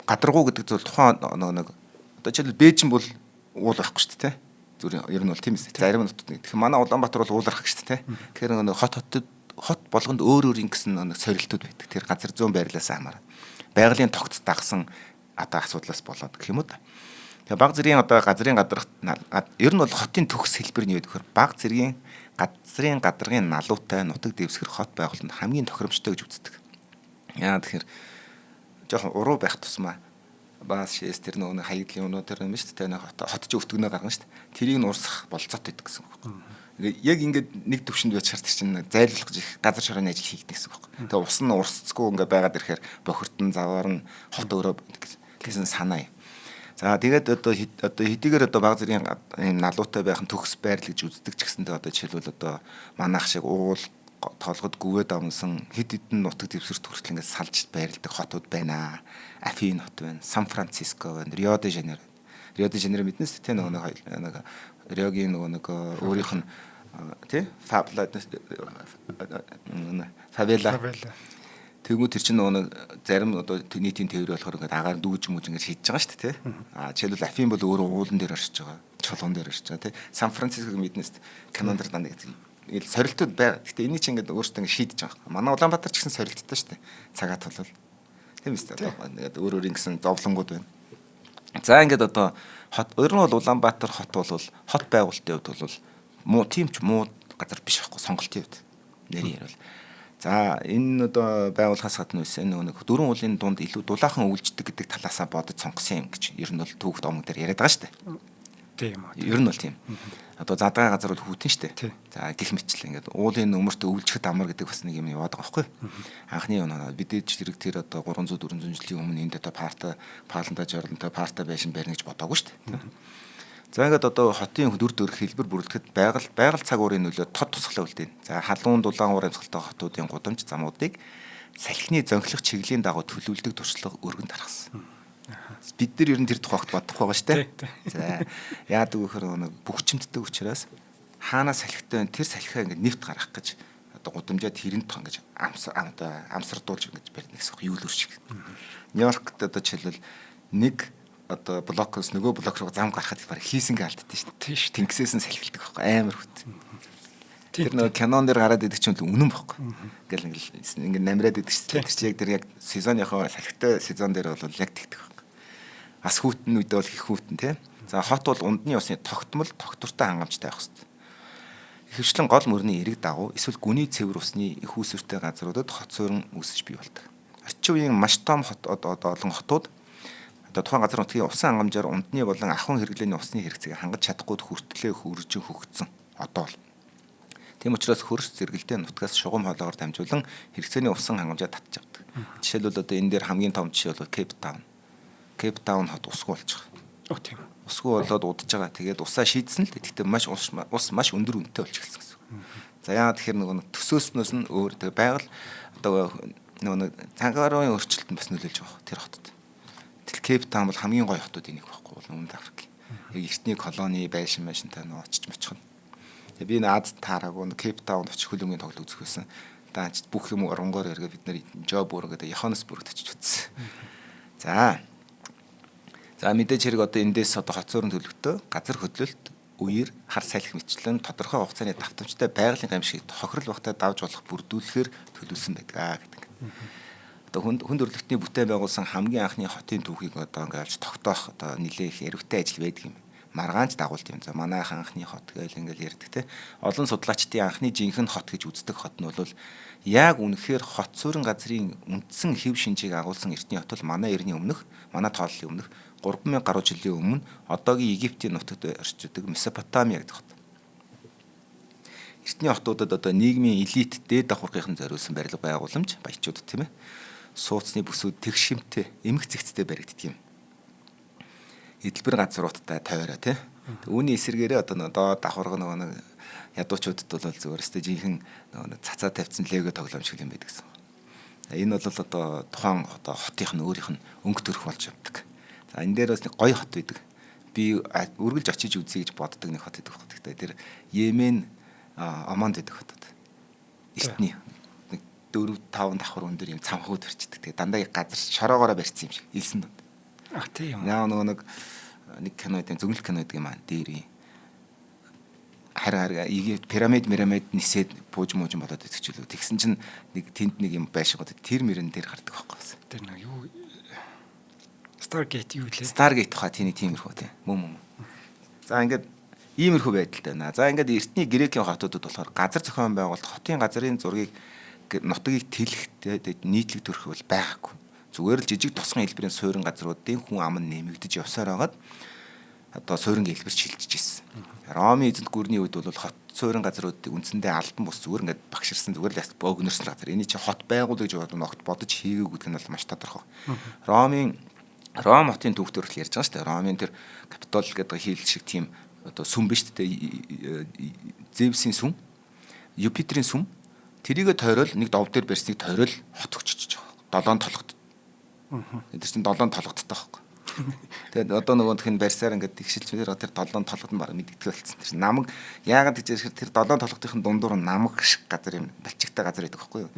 гадаргуу гэдэг зүйл тухайн нэг одоо жишээл Бээжин бол уул байхгүй шүү дээ. Зүгээр ер нь бол тийм ээ. Зарим нь тэгэхээр манай Улаанбаатар бол ууларх гэж дээ. Тэгэхээр нэг хот болгонд өөр ингэсэн нэг сорилтууд байдаг. Тэр газар зүүн байрлалаас хамаараа. Байгалийн тогтц дагсан одоо асуудлаас болоод гэх юм уу та. Тэгээ баг зэргийн одоо газрын гадаргт ер нь бол хотын төгс хэлбэр нь юу гэхээр баг зэргийн газрын гадаргын налуутай нутаг дэвсгэр хот байгуулалтанд хамгийн тохиромжтой гэж үздэг. Яа тэгэхээр жоохон уруу байх тусмаа баас шээс тэр нөгөө хаягдлын өнөө тэр юм шүү дээ. Хот ч өвтгөнөө гаргана шүү дээ. Тэрийг нь урсах болцоотой гэдэг гэсэн үг байхгүй. Яг ингээд нэг төвшөнд байж шаарддаг чинь зайлуулах гэж их газар шороны ажил хийгдэг гэсэн үг байхгүй. Тэгээ ус нь урсцгүй ингээд байгаад ирэхээр бохирдон заваар нь хот өрөө гэсэн санаа юм. За тэгээд одоо хэдийгээр одоо баг зэргийн юм налуутай байх нь төгс байрал гэж үздэг ч гэсэндээ одоо жишээлбэл одоо манайх шиг уул тоолгод гүвэд амсан хэд хэдэн нутаг дэвсгэрт хүртэл ингээд салж байрладаг хотууд байна. Афин хот байна, Сан Франциско байна, Рио де Жанейро. Рио де Жанейро мэднэс тэ нэг Риогийн нэг өөрийнх нь тий фавела тэгвэл тэр чинь нэг зарим одоо нийтийн тээвэр болохоор ингээд агаар дүүж мууж ингээд шийдэж байгаа шүү дээ тий. Жишээлбэл Афин бол өөрөө уулан дээр оршиж байгаа, чулуун дээр оршиж байгаа тий. Сан Франциског мэднэс Канадад дандаа гэдэг ийм сорилтууд байна. Гэтэ энийг чинь ингээд өөртөө ингээд шийдэж байгаа. Манай Улаанбаатар ч гэсэн сорилттой шүү дээ. Цагаат бол тийм ээ. Тэгээд өөр ингэсэн зовлонгууд байна. За ингээд одоо ер нь бол Улаанбаатар хот бол хот байгуулалтын хувьд бол муу тийм ч муу газар биш байхгүй сонголтын хувьд нэрийн ярил. За энэ одоо байгуулахаас гадна үс энэ нэг дөрвөн уулын дунд илүү дулаахан үйлждэг гэдэг талаасаа бодож сонгосон юм гэж ер нь бол түүхт омог дээр яриад байгаа шүү дээ. Тийм үү. Ер нь бол тийм. Одоо задгаа газар бол хүүтэн шүү дээ. За гих мэтчил ингээд уулын өмөртөө өвлжихэд амар гэдэг бас нэг юм яваад байгаа байхгүй. Анхны бидээж зэрэг тэр одоо 300 400 жилийн өмнө энд одоо паалантай жорлонтой парта байшин барина гэж бодоагүй шүү дээ. За ингээд одоо хотын дүр төрх хэлбэр бүрэлдэхэд байгаль цаг уурын нөлөө тод тусгалаа үлдээн. За халуун дулаан уур амьсгалтай хотуудын гудамж замуудыг салхины зөнхлөх чиглэлийн дагуу төлөвлөдөг туршлага өргөн тархсан. Бид нар ер нь тэр тухайд бодох байгаа шүү дээ. За яадаг вэ гэхээр нэг бүгчмддэг учраас хаанаа салхитай тэр салхиа ингээд нефт гаргах гэж одоо гудамжаа тэрэн тон гэж амсардуулж ингэж барина гэсэн үг юу л өршиг. Нью-Йоркт одоо жишээлбэл нэг одоо блокоос нөгөө блок руу зам гарахад баг хийсэнгээ алддээ шүү дээ. Тийш тэнгисээс нь салхилдаг байхгүй амар хөт. Тэр нөгөө кинон дээр гараад идэг чинь үнэн байхгүй. Ингээл ингээд намраад идэг шүү дээ. Тэр чинь яг тэр яг сезоныхоо салхитай сезон дээр бол яг тэгдэг байхгүй. Бас хүүтэн үедээ бол их хүүтэн тий. За хот бол ундны усны тогтмол тогтвортой хангамжтай байх хэрэгтэй. Ихэвчлэн гол мөрний эрэг дагуу эсвэл гүний цэвэр усны их үүсвэртэй газруудад хот суурин үүсэж бий болдог. Орчин үеийн маш том олон хотууд одоо тухайн газар нутгийн усан хангамжаар ундны болон ахуйн хэрэглээний усны хэрэгцээг хангаж чадахгүй хүртлээ хөржин хөгжсөн одоо бол. Тийм учраас хөрс зэрэгэлдээ нутгаас шугам хоолоогоор дамжуулан хэрэгцээний усан хангамжаа татж авдаг. Жишээлбэл одоо энэ дээр хамгийн том жишээ бол Кейп Таун хот усгүй болж байгаа. Оо тийм. Усгүй болоод удаж байгаа. Тэгээд усаа шийдсэн л дээ. Гэхдээ ус маш өндөр үнэтэй болчихсон гэсэн. За яагаад тэгэхээр нөгөө төсөөснөөс нь өөр тэгээ байгаль одоо нөгөө цагаарын өөрчлөлтөнд бас нөлөөлж байгаа тэр хотод. Тэгэл Кейп Таун бол хамгийн гоё хотуудын нэг байхгүй бол Өмнөд Африк. Яг эртний колони байшинтай нөгөө очиж мөчхөн. Тэгээ би Аз таараагүй Кейп Таун очих хөлөмгийн тоглолт үзэх байсан. Даач бүх юм оронгоор эргээ бид нар жоб өөргөдө Йоханнесбургт очиж үзсэн. За мэдээж хэрэг одоо эндээс одоо хот суурин төлөвтөө газар хөдлөлт үер хар салхи мэтчлэн тодорхой хугацааны давтамжтай байгалийн гамшиг хохирол багтаа давж болох бүрдүүлэхээр төлөвлөсөн байдаг гэдэг. Одоо хүнд өрлөгтний бүтээн байгуулсан хамгийн анхны хотын түүхийг одоо ингээд тогтоох одоо нэлээх эрвтэй ажил байдаг юм. Маргаанч дагуулт юм. За манайхан анхны хот гэж ингээд ярьдаг те. Олон судлаачдын анхны жинхэнэ хот гэж үздэг хот нь бол яг үнэхээр хот суурин газрын үндсэн хэв шинжийг агуулсан эртний хот бол манай эртний өмнөх, манай тооллын өмнөх 3000 гаруй жилийн өмнө одоогийн Египтийн нутагт орчдөг Месопотами гэдэг хот. Эртний хотуудад одоо нийгмийн элит дээд давхаргын зориулсан барилга байгууламж баячууд тийм ээ. Сууцны бүсүүд тэгш шимтэй, эмх зэгцтэй баригддаг юм. Эдэлбэр газруудтай тойроо тий. Үүний эсрэгээрээ одоо нэг доод давхарга нэг ядуучуудад бол зүгээр өстэй жинхэнэ нэг цацаа тавьсан лего тоглоом шиг юм байдаг гэсэн. Энэ бол одоо тухайн одоо хотынх нь өөрийнх нь өнгө төрөх болж явдаг. За энэ дээр бас нэг гоё хот байдаг. Би үргэлж очиж үзье гэж боддог нэг хот байдаг хот. Тэр Йемен Омонд байдаг хотод. Эртний нэг 4-5 давхар өндөр юм цамхууд барьчдаг. Тэгээ дандаа газар шороогоороо барьсан юм шиг илсэн донд. Тийм. Яа нэг кино гэдэг зөвлөл кино гэдэг юм аа дээр хараа пирамид нисээд бууж болоод идчихлээ. Тэгсэн чинь нэг тэнд нэг юм байшгаад тэр мөрөн дээр гардаг байхгүй. Тэр нэг юу Stargate юу лээ? Stargate хаа тиймэрхүү тийм. Мөн. За ингээд иймэрхүү байдалтай байна. За ингээд эртний Грекийн хотуудад болохоор газар зохион байгуулалт хотын газрын зургийг нутгийг тэлэхтэй нийтлэг төрөх бол байгаагүй. Зүгээр л жижиг тосгон хэлбэрийн суурин газруудын хүн ам нь нэмэгдэж явсаар хагаад одоо суурин хэлбэр шилжиж ирсэн. Ромын эзэнт гүрний үед бол хот суурин газруудыг үндсэндээ алдан бус зүгээр ингээд багширсан зүгээр л богнорсон газар. Эний чи хот байгуулах гэж бодож хийгээгүй гэдэг нь бол маш тодорхой. Ром хотын түүх төрөл ярьж байгаа шүү дээ. Ромын тэр Капитол гэдэг хийл шиг тийм одоо сүм биш дээ. Зевсийн сүм, Юпитерийн сүм. Тэрийгэ тойрол нэг дов дээр барьсныг тойрол хот өгчөж байгаа. 7 толгот. Тэр чинь 7 толготтой байхгүй. Тэгээд одоо нөгөө тхэн барьсаар ингээд тэгшилч тэр 7 толгот нь баг мэддэг болсон. Тэр намаг яагаад гэж тэр 7 толготын дундуур намаг шиг газар юм балчигтай газар байдаг байхгүй юу.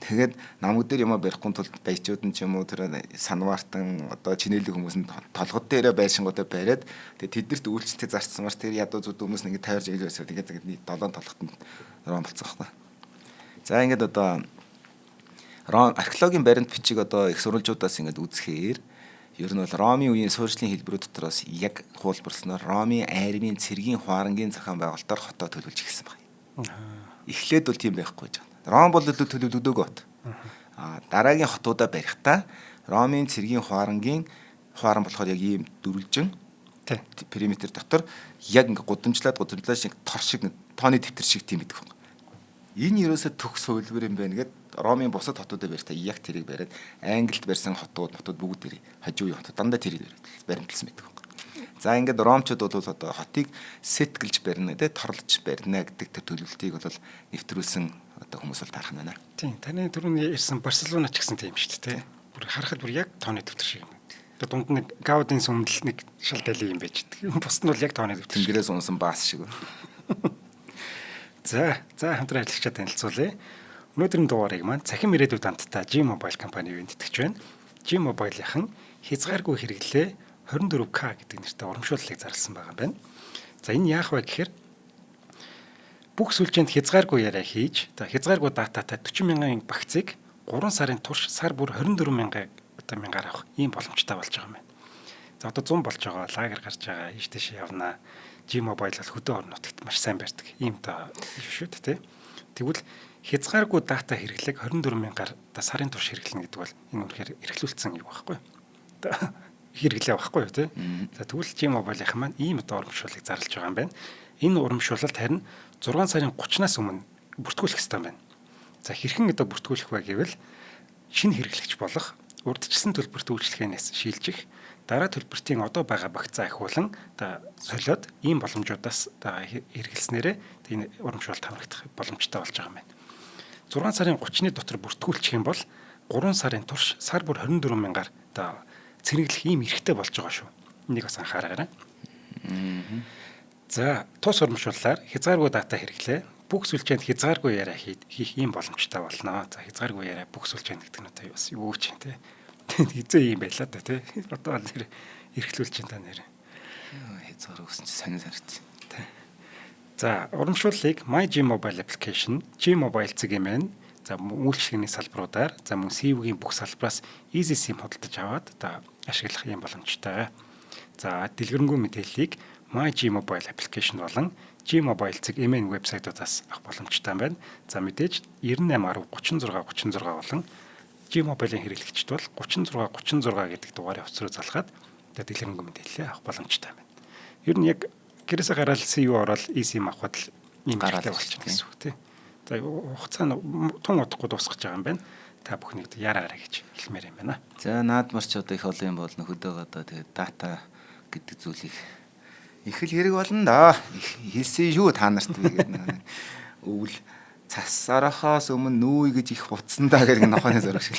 Тэгээд намаг дээр юм барихгүй тул баячууд нь ч юм уу тэр санваартан одоо чинэлэг хүмүүс нь толгот дээрээ байшингуудаа бариад тэгээд тэднэрт үйлчлэлтэй зарцсанаар тэр ядуу зүд хүмүүс нь ингээд тайрж ийлээсээ тэгээд 7 толготод ром болцсон байхгүй. За ингээд одоо археологийн баримт бичиг одоо их сурвалжуудаас ингээд үзэхээр ер нь бол Ромын үеийн суурьшлийн хэлбэрүүд дотроос яг хуулбарснаар Ромын айрмын цэргийн хуарангийн зохион байгуулалтаар хотоо төлөвлөж эхэлсэн байна. Эхлээд бол тийм байхгүй гэж байна. Ром бол төлөвлөгдөөг бот. Дараагийн хотуудаа барихдаа Ромын цэргийн хуаран болохоор яг ийм дөрвөлжин периметр дотор яг ингээ гудамжлаад шиг тор шиг тооны дэвтэр шиг тийм байдаг байна. Энэ ерөөсө төх суйлбар юм байна гэд Ромын бусад хотуудад барьтаа яг тэрийг бариад Англид барьсан хотууд бүгд тэр хажуу үеийн хотод дандаа тэрийг баримтлсан байдаг байна. За ингээд ромчууд бол одоо хотыг сэтгэлж барина торлож барина гэдэг тэр төлөвлөлтийг бол нэвтрүүлсэн одоо хүмүүс бол таарах нь байна. Тийм таны түрүүний ярьсан Барселона ч гэсэн тийм шүү дээ. Бүр харахад бүр яг тооны дэвтэр шиг юм. Тэгээ дунд нэг Гаудийн сүмдэл нэг шал дали юм байж байгаа. Бусд нь бол яг тооны дэвтэр. Тэнгэрээс унсан баас шиг. За хамтран ажиллагчид танилцуулъя. Өнөөдрийн дугаарыг маань цахим ирээдүйд хамтдаа G-Mobile компани бэлтгэж байна. G-Mobile-ийн хязгааргүй хэрэглээ 24K гэдэг нэртэй урамшууллыг зарласан байгаа юм байна. За энэ яах вэ гэхээр бүх сүлжээнд хязгааргүй яриа хийж, хязгааргүй дататай 40,000 багцыг 3 сарын турш сар бүр 24,000 мянгаар авах ийм боломжтой болж байгаа юм байна. За одоо 100 болж байгаа, лагер гарч байгаа, ийш тийш явна. G-Mobile бол хөдөө орон нутагт маш сайн барьдаг. Ийм та шүү дээ, тэ. Тэгвэл хязгааргүй дата хэрэглээг 24,000-аар сарын турш хэрэглэнэ гэдэг бол энэ үнэхээр эрхлүүлсэн юм байхгүй юу? Хэрэглээ байхгүй юу, тий? За тэгвэл G-Mobile-ийн маань ийм одоо урамшууллыг зарлж байгаа юм байна. Энэ урамшуулалт харин 6 сарын 30-наас өмнө бүртгүүлэх хэрэгтэй юм байна. За хэрхэн одоо бүртгүүлэх вэ гэвэл шинэ хэрэглэгч болох урдчилсан төлбөрт үйлчлэхээс шилжих дараа төлбөртийн одоо байгаа багцаа ахиулан солиод ийм боломжуудаас хэрэгэлснээрээ энэ урамшуулалт хамрагдах боломжтой болж байгаа юм байна. 6 сарын 30-ны дотор бүртгүүлчих юм бол 3 сарын турш сар бүр 24,000-аар цэнэглэх ийм эрхтэй болж байгаа шүү. Энийг бас анхаараарай. За тус урамшууллаар хязгааргүй дата хэрэглээ бүх сүлжээнд хязгааргүй яриа хийх ийм боломжтой болно. За хязгааргүй яриа бүх сүлжээнд гэдэг нь одоо бас юу ч юм те. Хизээ юм байлаа да те. Одоо нэр эрхлүүлж чинь та нэр. Хязгаар өгсөн чи сонир санагд. За урамшууллыг My G-Mobile application, G-Mobile цэгийн за үйлчлэгний салбаруудаар за мөн CV-гийн бүх салбараас Easy SIM худалдаж аваад ашиглах юм боломжтой. За дэлгэрэнгүй мэдээллийг My G-Mobile application болон G-Mobile цэг MN вебсайтуудаас авах боломжтой байна. За мэдээж 9810 36 болон G-Mobile-ийн хэрэглэгчд бол 36 гэдэг дугаарыг хоцроо залгаад дэлгэрэнгүй мэдээлэл авах боломжтой байна. Ер нь яг гэрээсээ гараад CU ороод eSIM авахд л ийм гаралтай болчихно гэсэн үг тийм. За хугацаа нь тун удахгүй дуусгаж байгаа юм байна. Та бүхнийг яраарай гэж хэлмээр юм байна. За наадмарч одоо их олон юм бол нөхөдөөгөө одоо тэгээд дата гэдэг зүйлийг их л хэрэг болно да. Хэлсэн шүү та нарт би гэдэг өвөл цасарахаас өмнө нүүй гэж их буцсан да гэдэг нохооны зураг шиг.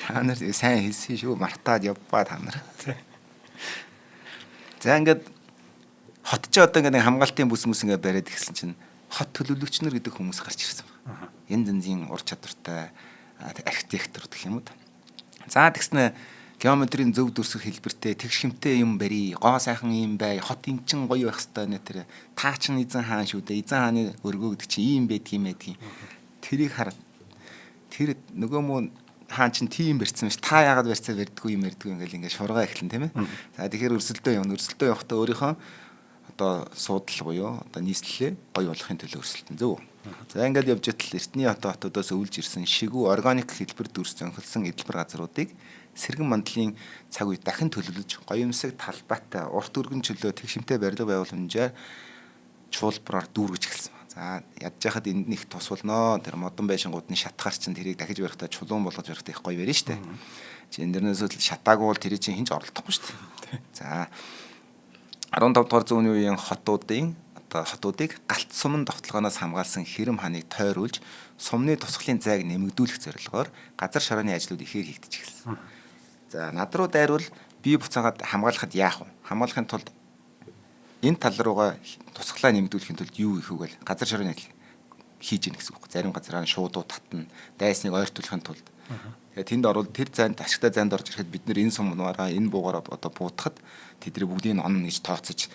Та нар сайн хэлсэн шүү мартаад явбаа та нар. За ингээд хот ч одоо ингээд хамгаалтын бүс мүс ингээд бариад ихсэн чинь хот төлөвлөгч нар гэдэг хүмүүс гарч ирсэн байна. Янз янзын ур чадвартай архитектор гэх юм уу. За тэгснэ геометрийн зөв дүрсэх хэлбэртэй тэгш хэмтэй юм барий, гоо сайхан юм бай, хот ин чин гоё байх хэвээр нэ тэр таа чин эзэн хаан шүү дээ. Эзэн хааны өргөө гэдэг чи ийм байдгийм байдгийг. Тэрийг хараад тэр нөгөө муу хаан чин тийм барьсан биш. Та яагаад барьцаа барьдгүй юм ярьдгүй ингээл ингээд шургаа эхлэн тийм ээ. За тэгэхээр өрсөлдөө явна. Өрсөлдөө явахдаа өөрийнхөө одоо суудлал буюу одоо нийслэлээ гоё болохын төлөө өрсөлдөн зөв. За ингээд явж байтал эртний хотоодоос өвлж ирсэн шигүү органик хэлбэр дүрс зөнхөлсөн эдэлбэр газруудыг сэргэн мандлын цаг үед дахин төлөвлөж гоёмсог талбайтай урт өргөн чөлөө тэгшимтэй барилга байгууламжаар чуулбараар дүүргэж эхэлсэн. За ядж яхад энд нэг тус болно. Тэр модон байшингуудын шатгаар чинь тэрийг дахиж барихтаа чулуун болгож барихтаа их гоё барина штэ. Чи энэ дэрнээс шатаагүй бол тэр чинь хинж оролдохгүй штэ. За 15 дугаар зууны үеийн хотуудыг галт суман довтлогоноос хамгаалсан хэрэм хааныг тойруулж сумны тусгалын зайг нэмэгдүүлэх зорилгоор газар шорооны ажлууд ихээр хийгдэж эхэлсэн. За над руу дайрвал бие буцаагаад хамгаалахад яах вэ? Хамгаалахын тулд энэ тал руугаа тусгалаа нэмэгдүүлэхийн тулд юу хийх вэ? Газар шорооны ажил хийж ийн гэсэн үг. Зарим газараа шуудуу татна, дайсныг ойртуулахын тулд. Тэгээ тэнд орвол тэр зайд ашигтай зайд орж ирэхэд бид нэр энэ сумнаараа энэ буугаараа одоо буутахад тэдний бүгдийг онно гэж тооцож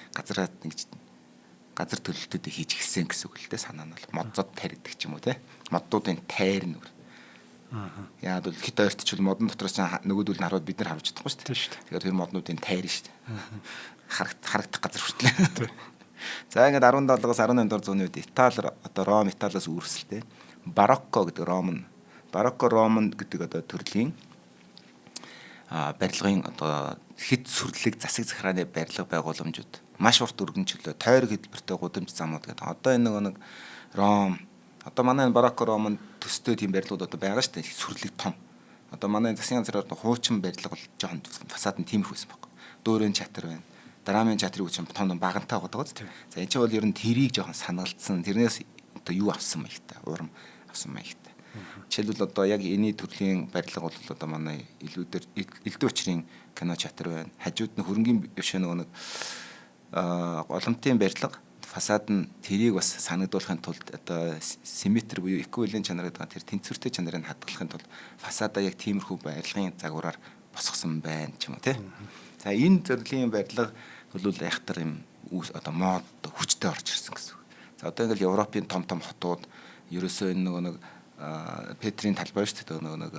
газар төлөлтүүдийг хийж гисэн гэсэн үг л дээ. Санаа нь бол модзод тарьдаг ч юм уу те. Моддуудын тайр нүр. Яад бол хит ойртчул модон дотроос нөгөөдөл нь хараад бид нар харж чадахгүй шүү дээ. Тэгэхээр тэр моднуудын тайр шүү дээ. Харагдах газар хүртлээ. За ингээд 17-аас 18 дугаар зууны үед Итали одоо Ром Италиас үүрсэлтэй барокко гэдэг Ром гэдэг одоо төрлийн барилгын одоо хэд сүрлэг засаг захиргааны барилга байгууламжууд маш урт өргөн чөлөө тойрог хэлбэртэй гудамж замууд гэдэг. Одоо энэ нэг Ром одоо манай барокко Ромын төстэй тийм барилгууд одоо байгаа шүү дээ. Сүрлэг том. Одоо манай засгийн газраар хуучин барилга бол жоохон фасад нь тиймэрхүү байсан байхгүй. Дөөрийн чатар байна. Драмын чатрыг үчим том багантай байгаа гоц. За энэ чинь бол ер нь тэрийг жоохон санагдсан. Тэрнээс одоо юу авсан маягтай, урам авсан маягтай. Жишээлбэл одоо яг энэний төрлийн барилга бол одоо манай элдв учрын кино чатар байна. Хажууд нь хөрөнгийн биш нэг голомтын барилга фасад нь тэрийг бас санагдуулахын тулд одоо симметр буюу эквивалент чанар гэдэг тэр тэнцвэртэй чанарыг хадгалахын тулд фасадаа яг тиймэрхүү барилгын загвараар босгосон байна ч юм уу тий. За энэ төрлийн барилга бол айхтар юм одоо мод хүчтэй орж ирсэн гэсэн. За одоо ингээл Европын том хотууд ерөөсөө энэ нэг Петрийн талбай шүү дээ нэг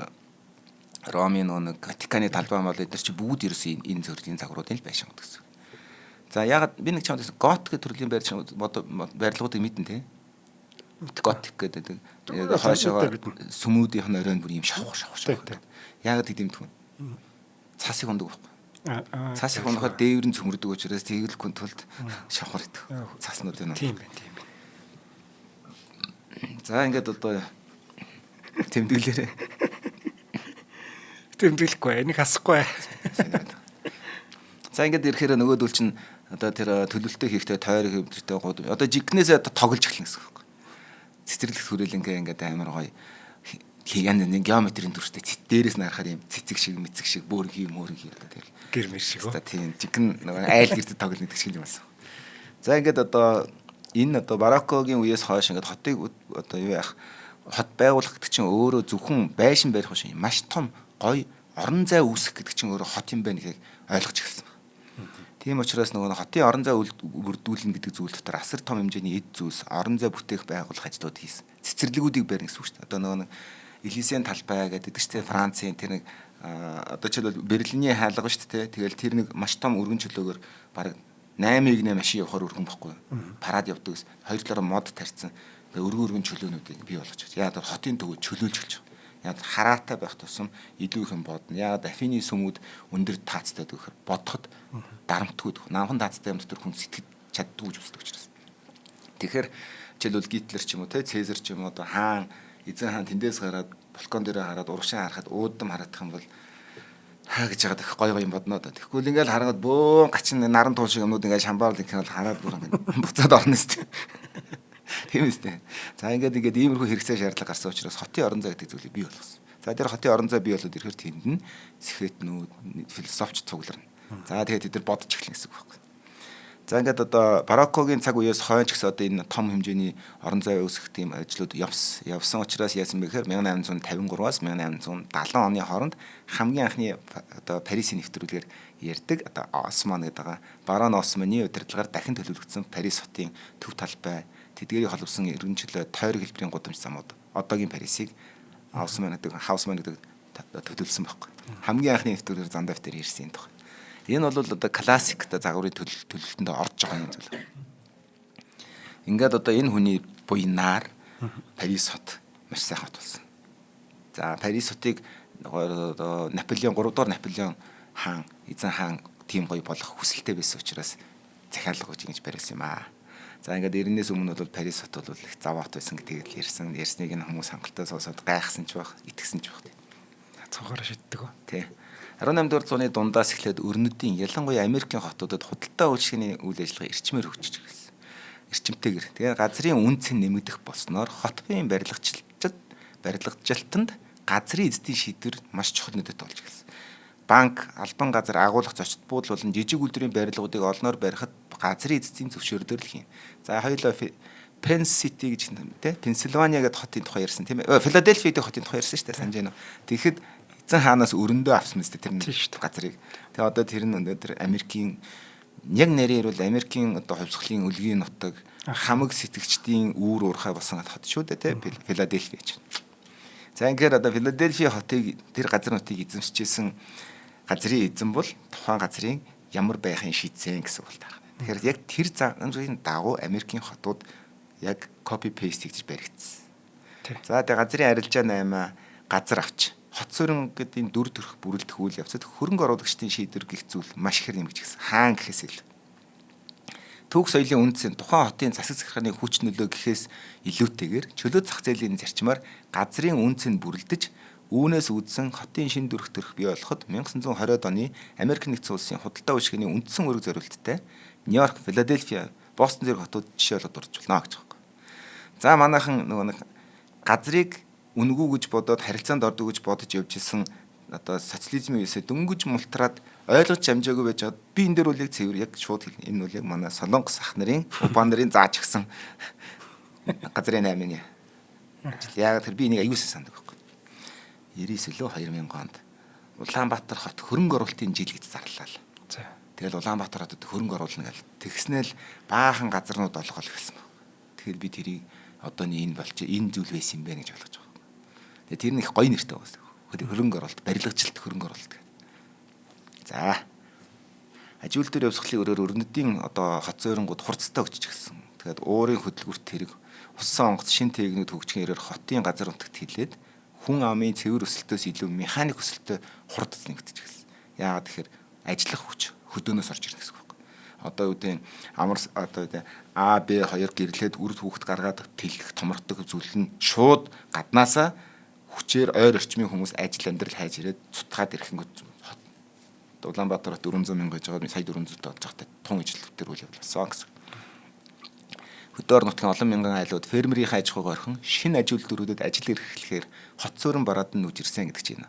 Ромын нэг Ватиканы талбай мал эдгээр чи бүгд ерөөсөө энэ төрлийн загваруудын л байшин гэсэн. За ягаад би нэг чамд готик төрлийн барилгуудыг мэдэн тий. Готик гэдэг хаашаа сүмүүдийнх нь оройн бүр юм шавхар. Ягаад гэдэм тхэн. Цасыг ундаг байхгүй. Цасыг унахад дээвэр нь цөмөрдөг учраас тэглэхгүй тулд шавхар идэх. Цаснууд энэ. Тийм байна. За ингээд одоо тэмдэглээрээ. Тэмдэглэхгүй, энийг хасахгүй. За ингээд ирэхээр нөгөөдөл чинь одоо тэр төлөвлөлтөө хийхдээ тойрог хөвдөртэй гууд одоо жигнэсээ тоглож эхэлнэ гэсэн үг. Цэцэрлэгт хүрээлэнгээ ингээд амар гоё янз нэг геометрийн дүрстэй дээрээс нь харахаар юм цэцэг шиг мэцэг шиг бөөргий одоо тэр гэрмэр шиг оо. Тийм жигэн нөгөө айл гэрдэд тоглоно гэдэг шиг юм байна. За ингээд одоо энэ одоо бароккогийн үеэс хойш ингээд хотыг одоо юу яах хот байгуулах гэдэг чинь өөрөө зөвхөн байшин барих биш маш том гоё орон зай үүсгэх гэдэг чинь өөрөө хот юм байна гэдгийг ойлгож эхэлсэн. Тийм учраас нөгөө хотын орон зай бүрдүүлнэ гэдэг зүйл дотор асар том хэмжээний эд зүйлс орон зай бүтээх байгуулах ажлууд хийсэн. Цэцэрлэгүүдийг барина гэсэн үг шүү дээ. Одоо нөгөө Элисийн талбай гэдэг чинь Францын тэр нэг одоо жишээлбэл Берлиний хаалга шүү дээ. Тэгэл тэр нэг маш том өргөн чөлөөгөр баг 8-ыг машин явахаар өргөн бохгүй. Парад явдаг ус. Хоёр талаараа мод тарьсан. Өргөн чөлөөнүүдийг бий болгож байгаа. Яг хотын төвөө чөлөөлж эхэлж байгаа. Яг хараатай байх тусам илүү их юм бодно. Яг Афины сүмүүд өндөр таацтай гэхээр бодоход дарамтгүй. Намхан таацтай юм дотор хүн сэтгэж чаддгүй гэж үздэг учраас. Тэгэхээр жишээлбэл Гитлер ч юм уу те Цезар ч юм уу одоо хаан эзэн хаан тэндээс гараад балкон дээрээ хараад урагшаа харахад уудам хараадах юм бол гэж яагаад их гоё юм бодноо да. Тэгэхгүй л ингээл хараад бөөн гачин наран туул шиг юмнууд ингээл шамбаал гэх юм бол хараад бүр ингээд буцаад орно сте. Тийм үстэй. За ингээд иймэрхүү хэрэгцээ шаардлага гарсан учраас хотын орон зай гэдэг зүйлийг бий болгосон. За тэр хотын орон зай бий болоод ирэхээр тэнд нь сэхэтнүүд, философч цугларна. За тэгээд тэд нар бодож эхлэх гэсэн үг байхгүй. За ингээд одоо бароккогийн цаг үеэс хойш гэсэн одоо энэ том хэмжээний орон зай үүсгэх тийм ажлууд явсан учраас яасан бэ гэхээр 1853-аас 1870 оны хооронд хамгийн анхны одоо Парисын нэвтрүүлгээр ярьдаг одоо Осман гэдэг байгаа барон Османы удирдлагаар дахин төлөвлөгдсөн Парис хотын төв талбай тэдгээрийг холбосон эргэнчлээ тойрог хэлбэрийн гудамж замууд одоогийн Парисыг Осман гэдэг Хаусман гэдэг төлөвлөсөн байхгүй. Хамгийн анхны нэвтрүүлгээр зан давтар ирсэн юм. Энэ бол одоо классик одоо загварын төлөвлөлтөнд орж байгаа юм зүйл. Ингээд одоо энэ хүний буйнаар Парис хот маш сайн хот болсон. За Парис хотыг одоо Наполеон 3 дугаар Наполеон хаан, эзэн хаан тийм гоё болох хүсэлтэй байсан учраас захиалга гэж ингэж бариулсан юм аа. За ингээд эрнээс өмнө бол Парис хот бол их зав хот байсан гэдгийг ярьсныг энэ хүмүүс хангалттай сонсоод гайхсан ч баг, итгэсэн ч баг. Цогоор шиддэг. Тий. 18-р зууны дундаас эхлээд өрнөдийн ялангуяа Америкийн хотуудад худалдаа үйлчилгээний үйл ажиллагаа эрчмээр хөгжиж ирсэн. Эрчимтэйгэр. Тэгээ газрын үнц нь нэмэгдэх болсноор хот биеийн барилгажилтанд газрын эзэдийн шийдвэр маш чухал нөлөөтэй болж ирсэн. Банк, албан газар агуулгах зочд буудал болон жижиг үйлдвэрийн барилгуудыг олноор барихад газрын эзэдийн зөвшөөрөлөөр л хийн. За хоёулаа Пенс Сити гэж тийм Пенсильвания гэдэг хотын тухай ярьсан тийм ээ. Филадельфи гэдэг хотын тухай ярьсан шүү дээ санаж байна уу. Тэгэхэд эзэн хаанаас өрөндөө авсан мэт тэр газрыг. Тэгээ одоо тэр нь өнөөдөр Америкийн яг нэрээр бол Америкийн одоо хувьсгалын өлгийн нутаг хамаг сэтгэгчдийн үүр уурхай болсон хот шүү дээ тийм Филадельфи гэж. За ингээд одоо Филадельфи хотыг тэр газар нутгийг эзэмшижсэн газрын эзэн бол тухайн газрын ямар байхын шийдсэн гэсэн үг таарна. Тэгэхээр яг тэр загварын дагуу Америкийн хотууд яг copy paste хийж баригдсан. За тэгээ газрын арилжаа 8 газар авч хот суурин гэдэг энэ дүр төрх бүрэлдэх үйл явцад хөрөнгө оруулагчдын шийдвэр гих зүйл маш ихээр нэмэгдэж гисэн. Хаан гэхээс ил. Түүх соёлын үндсэн тухайн хотын засаг захиргааны хүч нөлөө гэхээс илүүтэйгээр чөлөө зах зээлийн зарчмаар газрын үнц нь бүрэлдэж үүнээс үүдсэн хотын шин дүрх төрх бий болоход 1920-од оны Америк нэгдсэн улсын худалдаа үйлчилгээний үндсэн үүрэг зориулттай Нью-Йорк, Филадельфия, Бостон зэрэг хотууд жишээ болоод дурж болно гэж байна. За манайхан нөгөө нэг газрыг үнгүү гэж бодоод харилцаанд ордог гэж бодож явж исэн одоо социализмын үеэс дөнгөж мултраад ойлгож амжаагүй байж байгаа. Би энэ дээр үлийг цэвэр яг шууд энэ үлийг манай Солонгос ах нарын Убан нарын зааж гисэн газрын 8-ны. Яг тэр би энийг аюулсаа сандаг байхгүй. 99 лөө 2000 онд Улаанбаатар хот хөрөнгө оруулалтын жил гэж зарлаа л. За. Тэгэл Улаанбаатар хотод хөрөнгө оруулна гэл тэгснээл баахан газарнууд олгол гэсэн баг. Тэгэл би тэрийг одооний энэ болж энэ зүйл байсан юм бэ гэж ойлгож байгаа. Тэгээ тэр нь их гоё нэртэй байсан. Хөрөнгө оруулалт, барилгажилт хөрөнгө оруулалт. За. Ажил дээр явсгалын өрөөр өрнөдийн одоо хот зөөрөнгүүд хурцтай өгч гисэн. Тэгээд уурын хөдөлгүүрт тэрэг усан онгоц шин техникүүд хөгжихөөр хотын газар нутагт хилээд хүн амын цэвэр өсөлтөөс илүү механик өсөлтөд хурдц нэгдэж гисэн. Яагаад тэгэхээр ажиллах хүч хөдөөнөөс орж ирнэ гэсэн үг. Одоо юу гэдэг амар одоо А Б 2 гэрлээд үр хүүхэд гаргаад тэлэх томрогдох зүйл нь шууд гаднаасаа хүчээр ойр орчмын хүмүүс ажил амьдрал хайж ирээд цутгаад ирэхэнгүүт Улаанбаатар хот 400 мянга гэж байгаа сая 400 болж байгаа тун ижлэлтээр үйл явдлаа гэсэн. Хөдөө орнотын олон мянган айлууд фермерийн аж ахуйг орхин шинэ аж үйлдвэрүүдэд ажил эрхлэхээр хот суурин бараад нь нүжирсэн гэдэг чинь.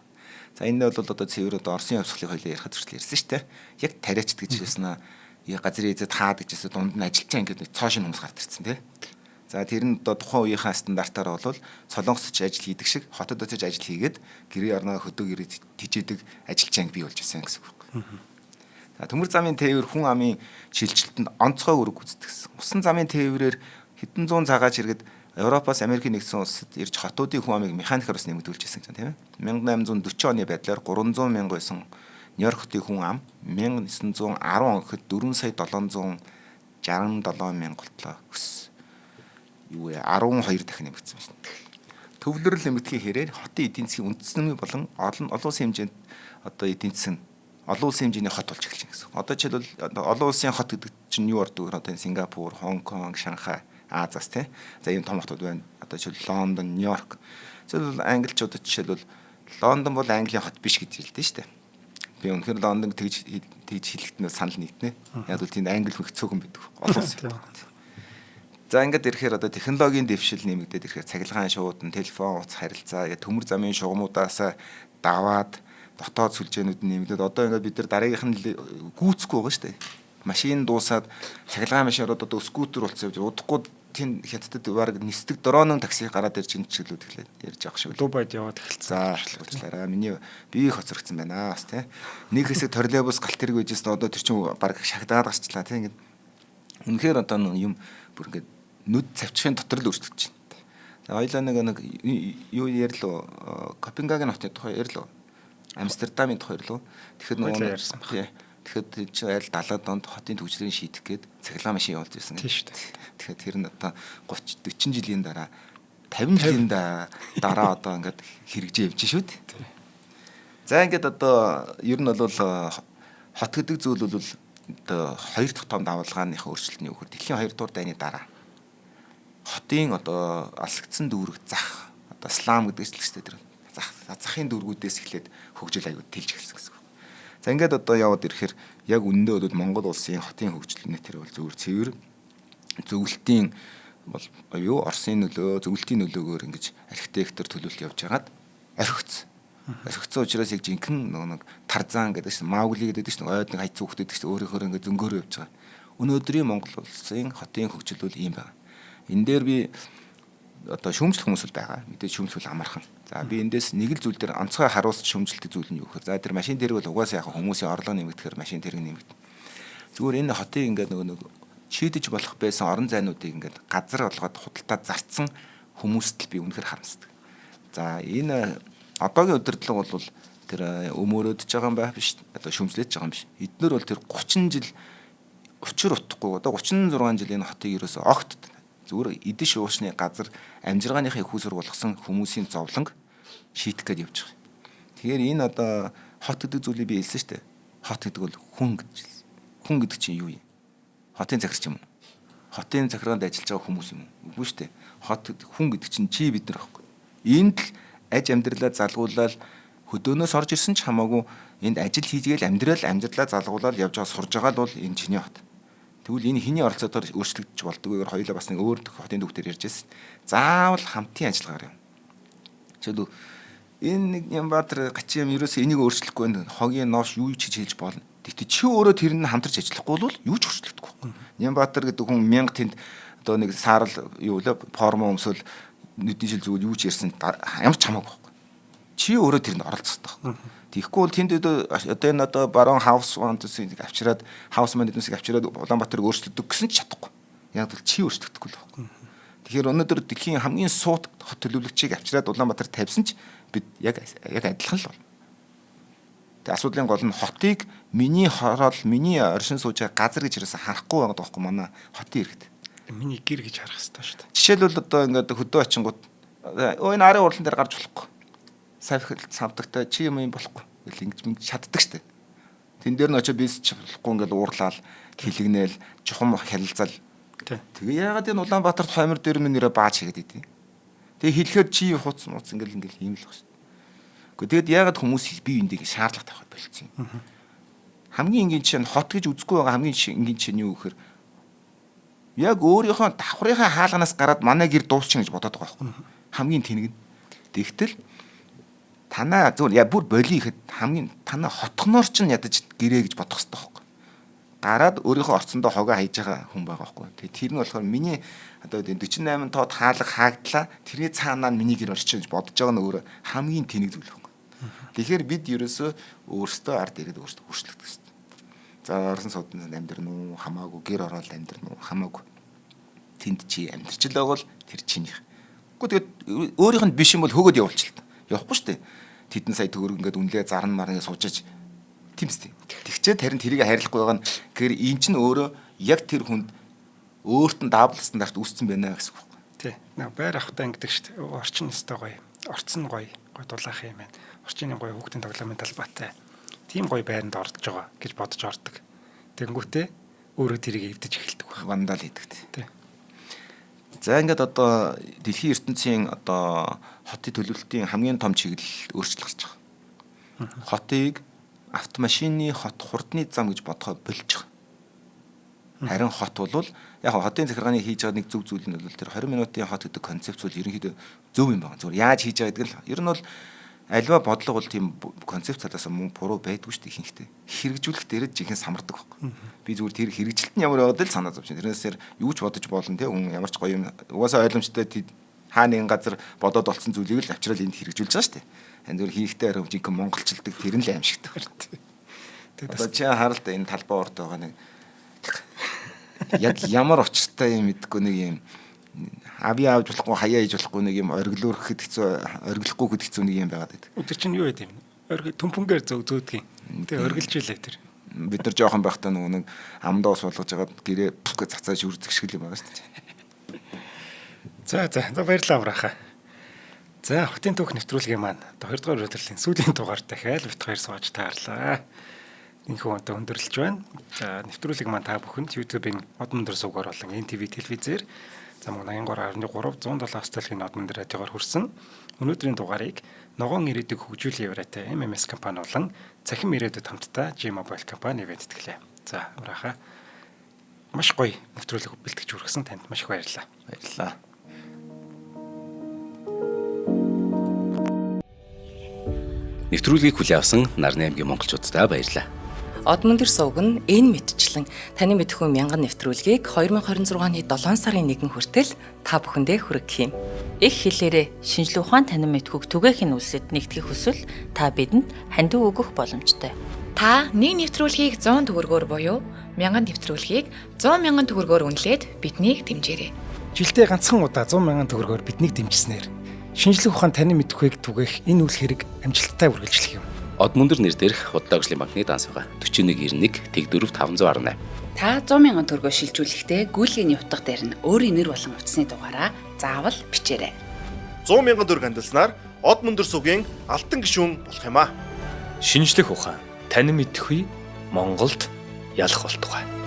За энэ бол одоо цэвэр одоо Оросын явсгалын хуулийг ярихад хүртэл ярьсан шүү дээ. Яг тариач гэж хэлсэн аа газрын эзэд хаад гэжсэн дунд нь ажилчаа ингээд цоо шин хүмүүс гард ирсэн тий. За тэр нь одоо тухайн үеийнхаа стандартаар бол солонгосч ажил хийдэг шиг хотод очиж ажил хийгээд гэрээ орноо хөдөө гэрээ тижээдэг ажилчаанг бий болж ирсэн гэсэн үг. За төмөр замын тээвэр хүн амын шилжилтэнд онцгой үүрэг гүйцэтгэсэн. Усан замын тээврээр хэдэн зуун цагаач иргэд Европоос Америкийн нэгдсэн улсад ирж хотуудын хүн амыг механикаар бас нэмэгдүүлж ирсэн юм тийм ээ. 1840 оны байдлаар 300 мянга байсан Нью-Йорк хотын хүн ам 1910 он гэхэд 4 сая 767 мянга болтлоо өссөн. Юу вэ? 12 дахин нэмэгдсэн байна. Төвлөрөл нэмэгдэхийн хэрээр хотын эдийн засгийн үндэслэмийн болон олон улсын хэмжээнд одоо эдийн засаг нь олон улсын хэмжээний хот болж эхэлж байна гэсэн. Одоо жишээлбэл олон улсын хот гэдэг чинь юу ордог вэ? Одоо Сингапур, Хонконг, Шанхай, Азаас тий. За ийм том хотууд байна. Одоо жишээл Лондон, Нью-Йорк. Жишээлбэл англичуудад жишээлбэл Лондон бол Английн хот биш гэж хэлдэг шүү дээ. Би үнэхээр Лондон тэгж хэлэхдээ санал нийтнэ. Яг л тийм англи хөх цөөхөн байдаг. Олон. За ингээд ирэхээр одоо технологийн дэвшил нэмэгдээд ирэхээр цахилгаан шуудан, телефон, утас харилцаа, төмөр замын шугамудаас даваад дотоод сүлжээнүүд нэмэгдээд одоо ингээд бид нар дараагийнх нь гүйцэхгүй байгаа шүү дээ. Машин дуусаад цахилгаан машин ороод одоо скутер болцсон явж удахгүй тийм хятадд баг нисдэг дронын такси гараад ирж энэ чиглэлүүд эхлээд ярьж байгаа шүү. Дубайд яваад эхэлсэн. За уучлаарай. Миний бие хоцрогдсон байна бас тий. Нэг хэсэг троллейбус галт хэрэг байжсэн одоо тэр чинь баг шагдаад гарчлаа тий. Ингээд үнэхээр одоо юм бүр ингээд нүд цавчхын дотор л өөрчлөгдөж байна. За хоёлаа нэг юу ярьлаа Копенгаген хотын тухай ярьлаа. Амстердамын тухай ярьлаа. Тэгэхээр нөгөө ярьсан баг. Тэгэхээр чи айл 70-аад онд хотын төвчлэрийн шийдэх гээд цахилгаан машин явуулж ирсэн тийм шүү дээ. Тэгэхээр тэр нь одоо 30 40 жилийн дараа 50 жилийн дараа одоо ингээд хэрэгжиж явж шүү дээ. За ингээд одоо ер нь бол хот гэдэг зүйл бол одоо хоёр дахь том давалгааныхаа өөрчлөлтний үгээр дэлхийн 2 дугаар дайны дараа хотын одоо алсагдсан дүүрэг зах одоо слам гэдэг чинь л шүү дээ тэр захын дүүргүүдээс эхлээд хөгжил аягүй тэлж эхэлсэн гэсэн. За ингээд одоо яваад ирэхээр яг үндэ бол Монгол улсын хотын хөгжлөний тэр бол зөвхөн цэвэр зөвлөлтийн бол юу Оросын нөлөө зөвлөлтийн нөлөөгөөр ингэж архитектор төлөвлөлт явж байгаад орхигдсон. Орхигдсон учраас яг жинхэнэ нэг Тарзан гэдэг чинь Маугли гэдэг чинь ойд нэг хайц хүүхдэд чинь өөрөөр ингэ зөнгөөрөө явж байгаа. Өнөөдрийн Монгол улсын хотын хөгжил бол ийм байна. Энэ дээр би одоо шүүмжлэх хүмүүс л байгаа. Мэдээж шүүмжлэх амархан. За би эндээс нэг л зүйл дээр онцгой харуулж шүүмжлэх зүйл нь юу гэхээр за тэр машин тэрэг бол угаасаа яг хүмүүсийн орлого нэмэгдэхээр машин тэрэг нэмэгдэнэ. Зүгээр энэ хотын ингээд нэг шийдэж болох байсан орон зайнуудыг ингээд газар болгоод худалдаа зарцсан хүмүүст л би үнэхээр харамсдаг. За энэ одоогийн удирдлага бол тэр өмөрөөдөж байгаа юм байх биш. Одоо шүүмжлэж байгаа юм биш. Эднэр бол тэр 30 жил учир утахгүй одоо 36 жил энэ хотыг ерөөсөө огт зүгээр идэж уушны газар амжиргааныхаа их усүр болгосон хүмүүсийн зовлонг шийтэх гээд явж байгаа. Тэгэхээр энэ одоо хот гэдэг зүйлийг би хэлсэн шүү дээ. Хот гэдэг бол хүн гэж хэлсэн. Хүн гэдэг чинь юу юм? Хотын захирч юм уу? Хотын захиргаанд ажиллаж байгаа хүмүүс юм уу? Үгүй шүү дээ. Хот хүн гэдэг чинь чи бид нар байхгүй. Энд л аж амьдралаа залгуулаад хөдөөнөөс орж ирсэн ч хамаагүй энд ажил хийжгээл амьдралаа залгуулаад явж байгаа сурж байгаа л бол энэ чиний хот. Тэгвэл энэ хэний оролцоотоор өөрчлөгдөж болдгоо гэхээр хоёулаа бас нэг өөр хотын төвдөр ярьж байсан. Заавал хамтын ажиллагаар юм. Жишээлбэл энэ нэг Нямбатар гачи юм ерөөсөө энийг өөрчлөхгүй байна. Хогийн новш юу ч хийж болно. Тэгтээ чи өөрөө тэр нь хамтарч ажиллахгүй бол юу ч өөрчлөгдөхгүй. Нямбатар гэдэг хүн 1000 тэнд одоо нэг саарл юу лээ формо өмсөл нүдний жил зүгээр юу ч ярьсан ямар ч хамаагүй байхгүй. Чи өөрөө тэрэнд оролцох хэрэгтэй. Тэгэхгүй бол тэнд одоо энэ одоо барон хаус вантсыг авчираад хаус менежментийг авчираад Улаанбаатарыг өөрчлөдөг гэсэн ч чадахгүй. Яг л чи өөрчлөгдөхгүй л байхгүй. Тэгэхээр өнөөдөр дэлхийн хамгийн суут хот төлөвлөгчийг авчираад Улаанбаатар тавьсан ч бид яг адилхан л байна. Тэгээ асуудлын гол нь хотыг миний хороол миний оршин сууж байгаа газар гэж юусэн харахгүй байгаа байхгүй манай хотын иргэд. Миний гэр гэж харах хэрэгтэй шүү дээ. Жишээлбэл одоо ингээд хөдөө очингууд энэ арын урлан дээр гарч болохгүй. Савдагтай чи юм болохгүй. Ингэж шатдаг штэ. Тэн дээр нь очиж бис ч болохгүй ингээд уурлаал, хилэгнээл, жухам хялалцал. Тэгээ яагаад энэ Улаанбаатарт хоймор дээр минь нэрэ бааж хийгээд идэв. Тэгээ хэлэхээр чи хуц муц ингээд ийм л баг штэ. Гэхдээ тэгэд яагаад хүмүүс бие биендээ шаардлага тавих болчихсон юм. Хамгийн энгийн чинь хот гэж үзэхгүй байгаа хамгийн энгийн чинь юу гэхээр яг өөрийнхөө давхрынхаа хаалганаас гараад манай гэр дуусчих гэж бодоод байгаа байхгүй. Хамгийн тэнэг нь. Тэгтэл танаа зүгээр бүр боли ихэд хамгийн танаа хотхноор ч ядаж гэрээ гэж бодох хэрэгтэй байхгүй. Гараад өөрийнхөө орцондоо хогоо хайж байгаа хүн байгаа байхгүй. Тэгээ тэр нь болохоор миний одоо 48 тоод хаалга хаагдлаа. Тэрний цаанаа миний гэр орчих гэж бодож байгаа нь өөр хамгийн тэнэг зүйл байхгүй. Тэгэхээр бид ерөөсөө өөрсдөө ард ирээд өөрсдөө хүрчлэгдэх хэрэгтэй. За орсон сууданд амьдрын уу хамаагүй гэр ороод амьдрын уу хамаагүй. Тэнд чи амьдрч л байгаа л тэр чинийх. Гэхдээ тэгээд өөрийнх нь биш юм бол хөгөөд явуулчих л. Явахгүй шүү дээ. Тэдэн сая төгрөг ингээд үнлээ зарна марна суужиж тэмстэй. Тэгчээ тарин тэрийг харилцахгүй байгаа нь гэхээр эн чинь өөрөө яг тэр хүнд өөрт нь дабль стандарт үүссэн байна гэсэн үг байна. Тий. Нэг байр ахтай ингэдэг шүү дээ. Орчин өстой гоё. Орцсон гоё. Гоё дулаах юм байна. Орчины гоё хүүхдийн тоглоомын талбайтай. Тим гоё байранд орж байгаа гэж бодож ордог. Тэнгүүтээ өөрөө тэрийг эвдэж эхэлдэг баг. Вандал хийдэг. Тий. За ингээд одоо дэлхийн ертөнцийн одоо хотын төлөвлөлтийн хамгийн том чиглэл өөрчлөгдөж байгаа. Хотыг автомашины хот хурдны зам гэж бодохоо болж байгаа. Харин хот бол яг хотын захиргааны хийж байгаа нэг зөв зүйл нь бол тэр 20 минутын хот гэдэг концепц бол ерөнхийдөө зөв юм байна. Зүгээр яаж хийж байгаа гэдэг л ер нь бол альва бодлого бол тийм концепц цаадаас мөн буруу байдгүй шүү дээ ихэнхдээ. Хэрэгжүүлэх дээр жинхэнэ самардаг байхгүй. Би зүгээр тэр хэрэгжилт нь ямар байгаад л санаа зовж байна. Тэрнээсээр юу ч бодож болно те хүн ямар ч гоё юм угаасаа ойлгомжтой хаа нэгэн газар бодоод олцсон зүйлийг л авчрал энд хэрэгжүүлж байгаа шүү дээ. Энэ зүгээр хийхтэй арав жинхэнэ монголчилдаг тэр нь л аимшигтай байна. Тэгээд одоо чи харалт энэ талбай орд байгаа нэг яг ямар очиртай юм мэдгүй нэг юм ави авч болохгүй хаяа хийж болохгүй нэг юм оргилуурхэд хэцүү оргилохгүй хэд хэцүү нэг юм байгаад байдаг. Өдөр чинь юу байд юм? Төмпөнгөөр зөөдгийн. Тэгээ оргилж илээ тэр. Бид нар жоохон байхдаа нэг амдаа ус болгож хагаад гэрээ бүхгээ цацааж үрзэх шиг юм байгаа шүү дээ. За баярлалаа амраахаа. За хотын түүх нэвтрүүлгийн маань одоо 2 дугаар удирлын сүүлийн дугаар дахиад бит хоёр сууж таарлаа. Энэхүү одоо өндөрлөж байна. За нэвтрүүлэг маань та бүхэнд YouTube-ийн Од Мөндөр сувгаар болон NTV телевизээр зам 83.3 107 столгийн Од Мөндөр радиогоор хүрсэн. Өнөөдрийн дугаарыг ногоон ирээдүйг хөгжүүлэх яваатай MMS компани болон цахим ирээдүйд хамтдаа G-Mobile компани бэлтгэлээ. За амраахаа. Маш гоё нэвтрүүлэг бэлтгэж хүргэсэн танд маш их баярлалаа. Баярлалаа. Нэвтрүүлгийг хүлээн авсан Нарны аймгийн монголчуудаа баярлалаа. Од Мөндөр сувг нь энэ мэдчлэн таны мэдхүйн мянган нэвтрүүлгийг 2026 оны 7 сарын 1 хүртэл та бүхэндээ хүргэх юм. Их хэлээрээ шинжлэх ухаан танин мэдхүйг түгээхийн үлсэд нэгтгэх хүсвэл та бидэнд хандив өгөх боломжтой. Та нэг нэвтрүүлгийг 100 төгрөгөөр буюу 1000 нэвтрүүлгийг 100 мянган төгрөгөөр үнэлээд биднийг дэмжээрэй. Жилдээ ганцхан удаа 100 мянган төгрөгөөр биднийг дэмжснээр шинжлэх ухаан танин мэдхүйг түгээх энэ үйл хэрэг амжилттай үргэлжлэх юм. Од Мөндөр нэр дээрх Худалдаа хөгжлийн банкны данс байгаа 4191 Тэг 4 518. Та 100 мянган төгрөгөөр шилжүүлэхдээ гүйцэтгэлийн утга дээр нь өөрийн нэр болон утасны дугаараа заавал бичээрэй. 100 мянган төгрөг хандалснаар Од Мөндөр сувгийн алтан гишүүн болох юм а. Шинжлэх ухаан танин мэдхгүй Монголд ялах болтугай.